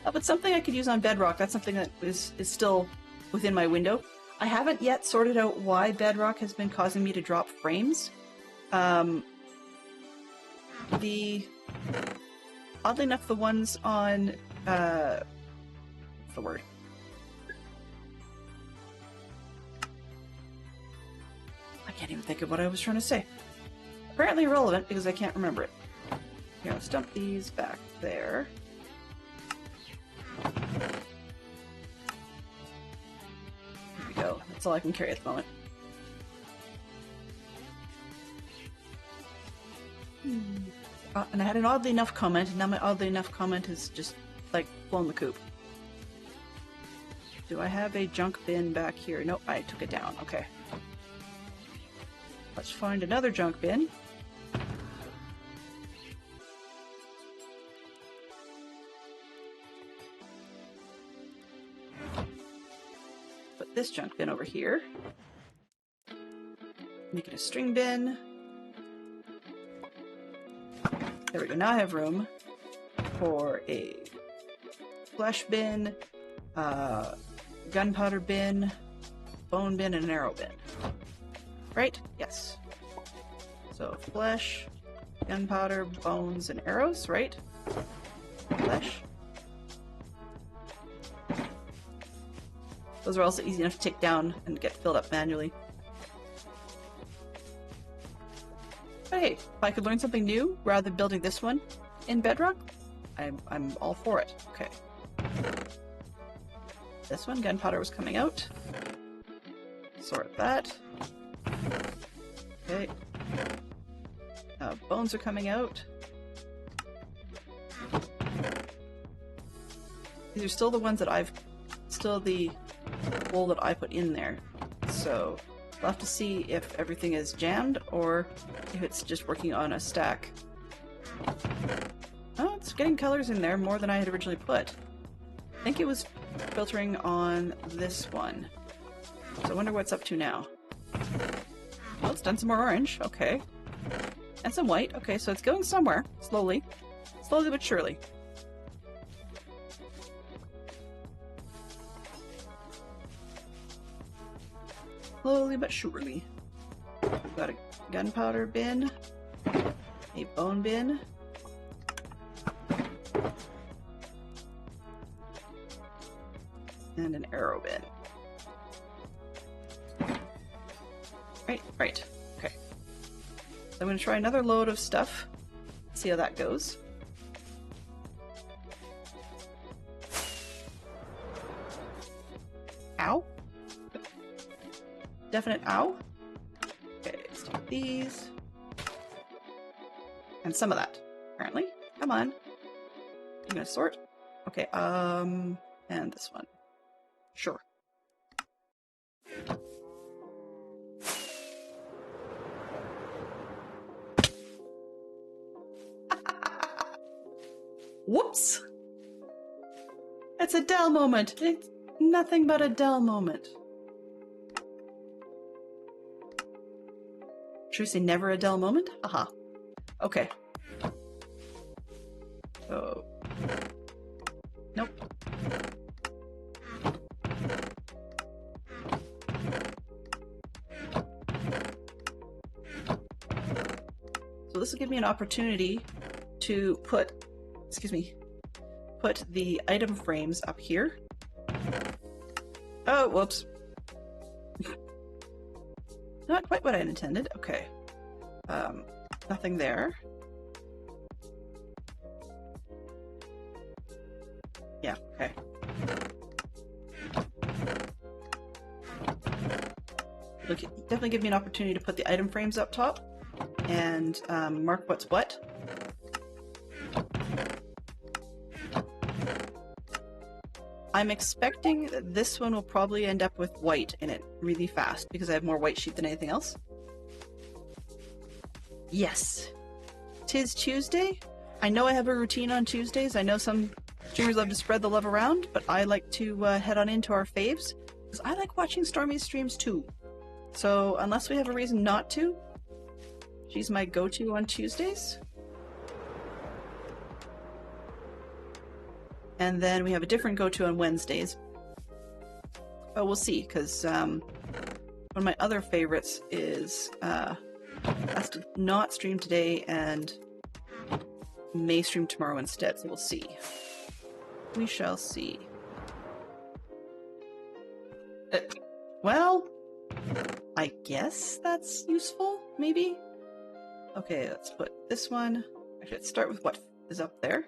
Oh, but something I could use on Bedrock. That's something that is still within my window. I haven't yet sorted out why Bedrock has been causing me to drop frames. Oddly enough, the ones on, what's the word? I can't even think of what I was trying to say. Apparently irrelevant, because I can't remember it. Here, let's dump these back there. There we go. That's all I can carry at the moment. And I had an oddly enough comment, and now my oddly enough comment is just, like, blown the coop. Do I have a junk bin back here? Nope, I took it down. Okay. Let's find another junk bin. Put this junk bin over here. Make it a string bin. There we go. Now I have room for a flesh bin, gunpowder bin, bone bin, and an arrow bin. Right? Yes. So flesh, gunpowder, bones, and arrows, right? Flesh. Those are also easy enough to take down and get filled up manually. But hey, if I could learn something new rather than building this one in Bedrock, I'm all for it. Okay. This one, gunpowder was coming out. Sort that. Okay. Bones are coming out. These are still the ones that still the hole that I put in there. So we'll have to see if everything is jammed or if it's just working on a stack. Oh, it's getting colors in there more than I had originally put. I think it was filtering on this one. So I wonder what's up to now. Well, it's done some more orange. Okay. And some white. Okay, so it's going somewhere. Slowly. Slowly but surely. Slowly but surely. We've got a gunpowder bin, a bone bin, and an arrow bin. Right. Okay. So I'm going to try another load of stuff, see how that goes. Ow. Definite ow. Okay, let's take these. And some of that, apparently. Come on. I'm gonna sort. Okay, and this one. Sure. Whoops! It's a Dell moment. It's nothing but a Dell moment. Should we say never a Dell moment? Aha. Okay. Oh. Nope. So this will give me an opportunity to put the item frames up here. Oh, whoops. Not quite what I intended. Okay. Nothing there. Yeah, okay. Look, definitely give me an opportunity to put the item frames up top and mark what's what. I'm expecting that this one will probably end up with white in it really fast because I have more white sheet than anything else. Yes. 'Tis Tuesday. I know I have a routine on Tuesdays. I know some streamers love to spread the love around, but I like to head on into our faves because I like watching Stormy's streams too. So unless we have a reason not to, she's my go-to on Tuesdays. And then we have a different go-to on Wednesdays. But we'll see, because one of my other favorites is has to not stream today and may stream tomorrow instead, so we'll see. We shall see. Well, I guess that's useful, maybe? Okay, let's put this one. Actually, let's start with what is up there.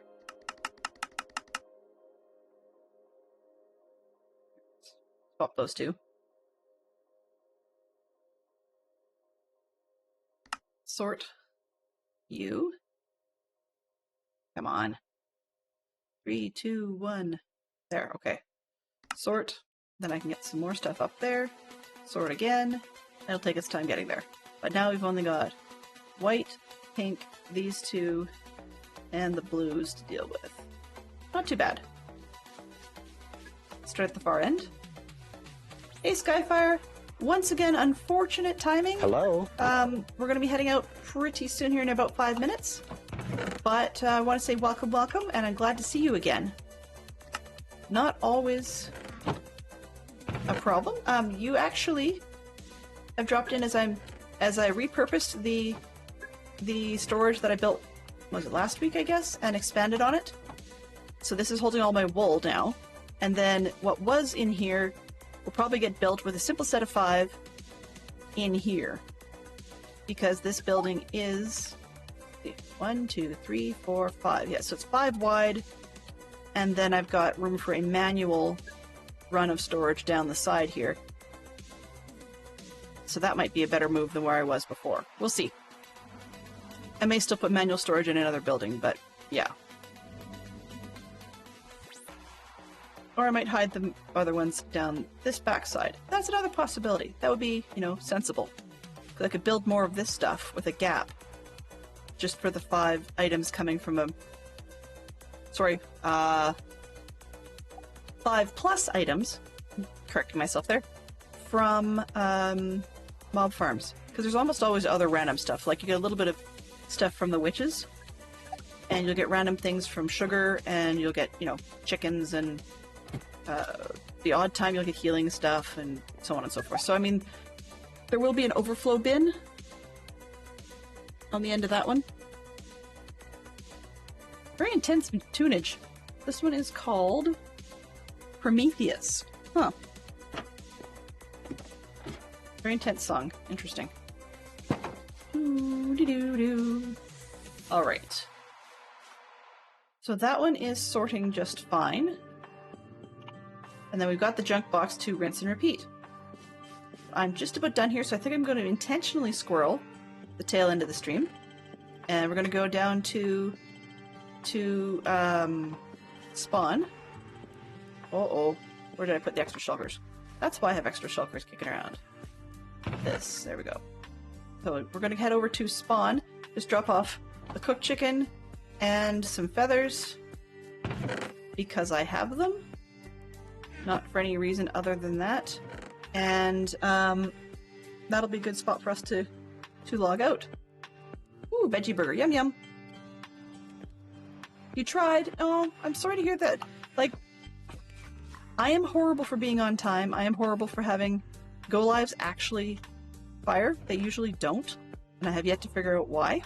Swap those two. Sort you. Come on. 3, 2, 1. There, okay. Sort Then I can get some more stuff up there. Sort again. It'll take us time getting there. But now we've only got white, pink, these two, and the blues to deal with. Not too bad. Start at the far end. Hey, Skyfire! Once again, unfortunate timing. Hello? We're going to be heading out pretty soon here in about 5 minutes. But I want to say welcome, welcome, and I'm glad to see you again. Not always a problem. You actually have dropped in as I repurposed the storage that I built, was it last week, I guess, and expanded on it. So this is holding all my wool now. And then what was in here will probably get built with a simple set of 5 in here. Because this building is 1, 2, 3, 4, 5. Yeah, so it's 5 wide. And then I've got room for a manual run of storage down the side here. So that might be a better move than where I was before. We'll see. I may still put manual storage in another building, but yeah. Or I might hide the other ones down this backside. That's another possibility. That would be, you know, sensible. Because I could build more of this stuff with a gap. Just for the 5 items coming from a... Sorry, 5 plus items, correcting myself there, from mob farms. Because there's almost always other random stuff. Like you get a little bit of stuff from the witches, and you'll get random things from sugar, and you'll get, you know, chickens, and the odd time you'll get healing stuff, and so on and so forth. So, I mean, there will be an overflow bin on the end of that one. Very intense tunage. This one is called Prometheus. Huh. Very intense song. Interesting. Doo-doo-doo-doo. All right. So that one is sorting just fine. And then we've got the junk box to rinse and repeat. I'm just about done here, so I think I'm going to intentionally squirrel the tail end of the stream. And we're going to go down to spawn. Uh-oh. Where did I put the extra shulkers? That's why I have extra shulkers kicking around. This. There we go. So we're going to head over to spawn. Just drop off the cooked chicken and some feathers. Because I have them. Not for any reason other than that. And that'll be a good spot for us to log out. Ooh, veggie burger. Yum yum. You tried. Oh, I'm sorry to hear that. Like, I am horrible for being on time. I am horrible for having go-lives actually fire. They usually don't. And I have yet to figure out why.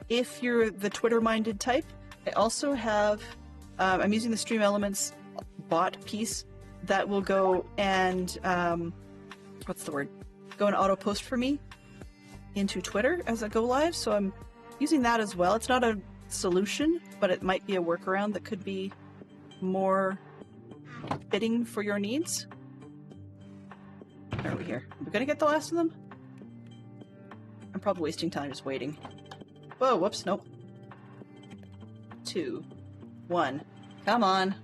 If you're the Twitter-minded type, I also have... I'm using the Stream Elements bot piece that will go and... what's the word? Go and auto-post for me into Twitter as a go-live. So I'm using that as well. It's not a solution, but it might be a workaround that could be more fitting for your needs. Where are we here? Are we gonna get the last of them? I'm probably wasting time just waiting. Whoa, whoops, nope. 2, 1. Come on.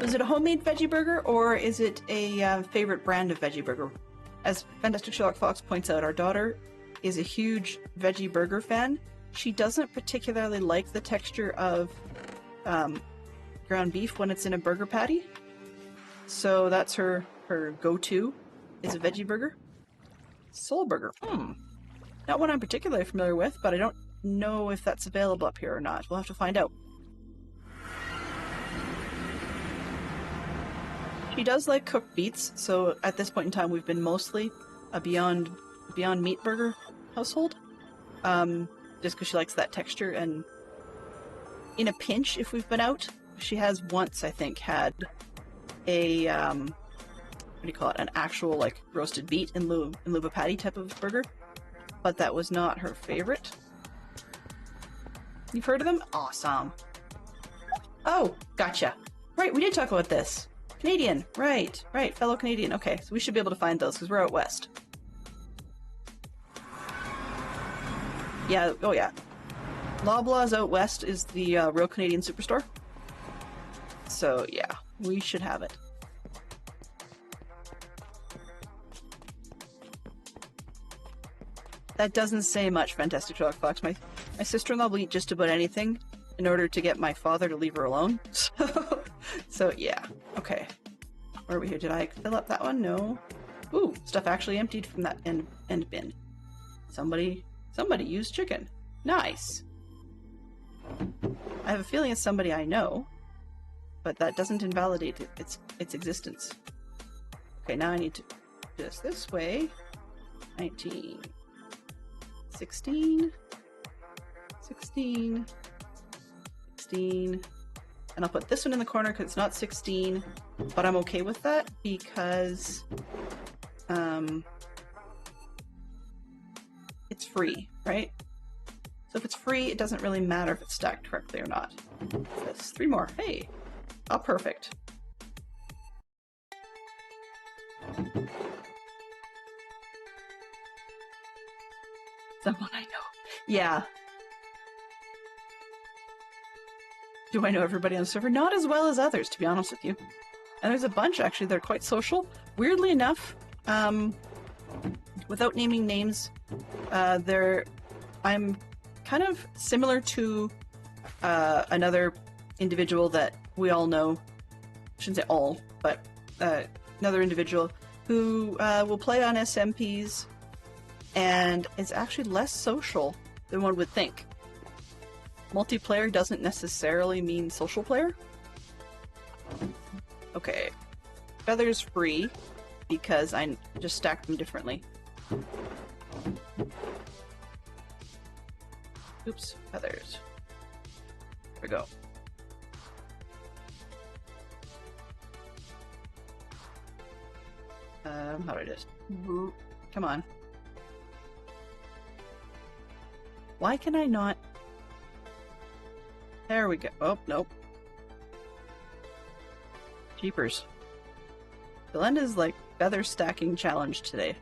Is it a homemade veggie burger, or is it a favorite brand of veggie burger? As Fantastic Sherlock Fox points out, our daughter is a huge veggie burger fan. She doesn't particularly like the texture of ground beef when it's in a burger patty. So that's her go-to, is a veggie burger. Soul burger. Not one I'm particularly familiar with, but I don't know if that's available up here or not. We'll have to find out. She does like cooked beets, so at this point in time we've been mostly a Beyond Meat burger household. Just because she likes that texture, and in a pinch, if we've been out, she has once, I think, had a, what do you call it, an actual, like, roasted beet in lieu of a patty type of burger, but that was not her favorite. You've heard of them? Awesome. Oh, gotcha. Right, we did talk about this. Canadian, right, fellow Canadian. Okay, so we should be able to find those, because we're out west. Yeah, oh yeah. Loblaws out west is the Real Canadian Superstore. So yeah, we should have it. That doesn't say much, Fantastic Sherlock Fox. My sister-in-law will eat just about anything in order to get my father to leave her alone. So yeah, okay. Where are we here? Did I fill up that one? No. Ooh, stuff actually emptied from that end bin. Somebody used chicken. Nice. I have a feeling it's somebody I know, but that doesn't invalidate its existence. Okay, now I need to do this way. 19, 16, 16, 16, and I'll put this one in the corner because it's not 16, but I'm okay with that because it's free, right? So if it's free, it doesn't really matter if it's stacked correctly or not. That's 3 more. Hey, oh, perfect. Someone I know. Yeah. Do I know everybody on the server? Not as well as others, to be honest with you. And there's a bunch, actually, that are quite social. Weirdly enough, without naming names, I'm kind of similar to another individual that we all know. I shouldn't say all, but another individual who will play on SMPs and is actually less social than one would think. Multiplayer doesn't necessarily mean social player. Okay. Feathers free because I just stacked them differently. Oops, feathers. There we go. How do I just... Come on. Why can I not... There we go. Oh, nope. Jeepers. Belinda's like feather stacking challenge today.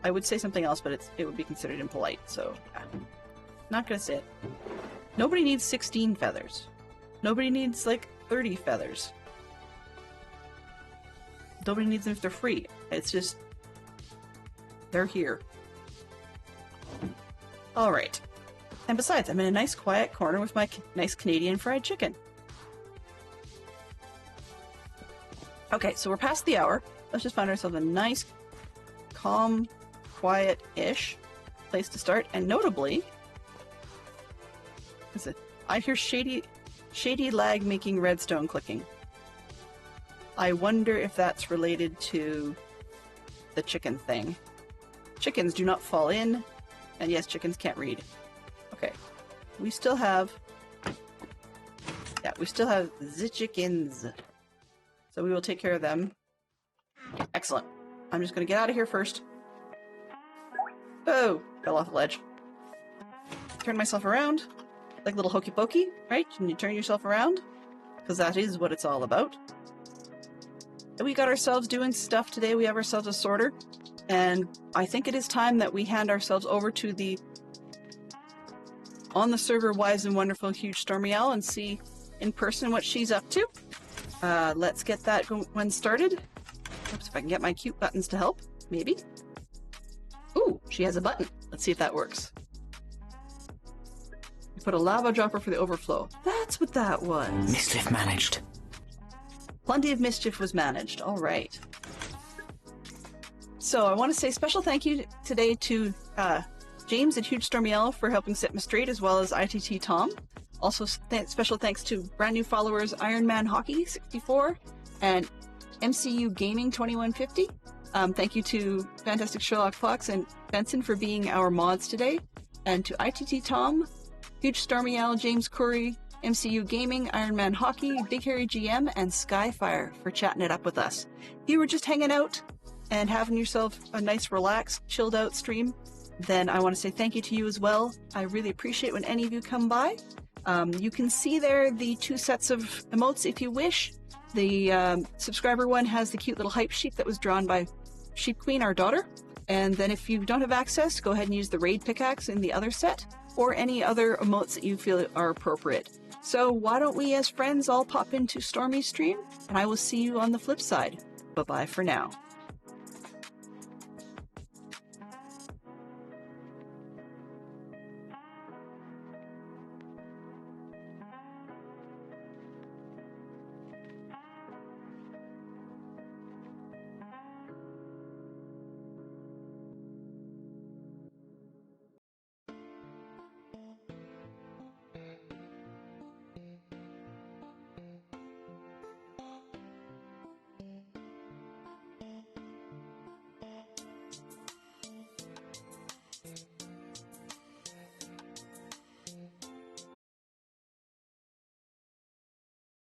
I would say something else, but it would be considered impolite, so yeah. Not gonna say it. Nobody needs 16 feathers. Nobody needs like 30 feathers. Nobody needs them if they're free. It's just... they're here. Alright. And besides, I'm in a nice quiet corner with my nice Canadian fried chicken. Okay, so we're past the hour. Let's just find ourselves a nice, calm, quiet-ish place to start. And notably, I hear shady lag making redstone clicking. I wonder if that's related to the chicken thing. Chickens do not fall in, and yes, chickens can't read. Okay, we still have the chickens. So we will take care of them. Excellent. I'm just going to get out of here first. Oh, fell off a ledge. Turn myself around. Like a little hokey pokey, right? Can you turn yourself around? Because that is what it's all about. And we got ourselves doing stuff today. We have ourselves a sorter. And I think it is time that we hand ourselves over to the on the server wise and wonderful huge Stormy Owl and see in person what she's up to. Let's get that one started. Oops, if I can get my cute buttons to help, maybe. Ooh, she has a button. Let's see if that works. We put a lava dropper for the overflow. That's what that was. Mischief managed. Plenty of mischief was managed. All right. So I want to say special thank you today to James at Huge Stormy Owl for helping set me straight, as well as ITT Tom. Also, special thanks to brand new followers Iron Man Hockey 64 and MCU Gaming 2150. Thank you to Fantastic Sherlock Fox and Benson for being our mods today, and to ITT Tom, Huge Stormy Owl, James Curry, MCU Gaming, Iron Man Hockey, Big Harry GM, and Skyfire for chatting it up with us. If you were just hanging out and having yourself a nice, relaxed, chilled out stream, then I want to say thank you to you as well. I really appreciate when any of you come by. You can see there the 2 sets of emotes if you wish. The subscriber one has the cute little hype sheep that was drawn by Sheep Queen, our daughter. And then if you don't have access, go ahead and use the raid pickaxe in the other set. or any other emotes that you feel are appropriate. So why don't we as friends all pop into Stormy's stream, and I will see you on the flip side. Bye-bye for now.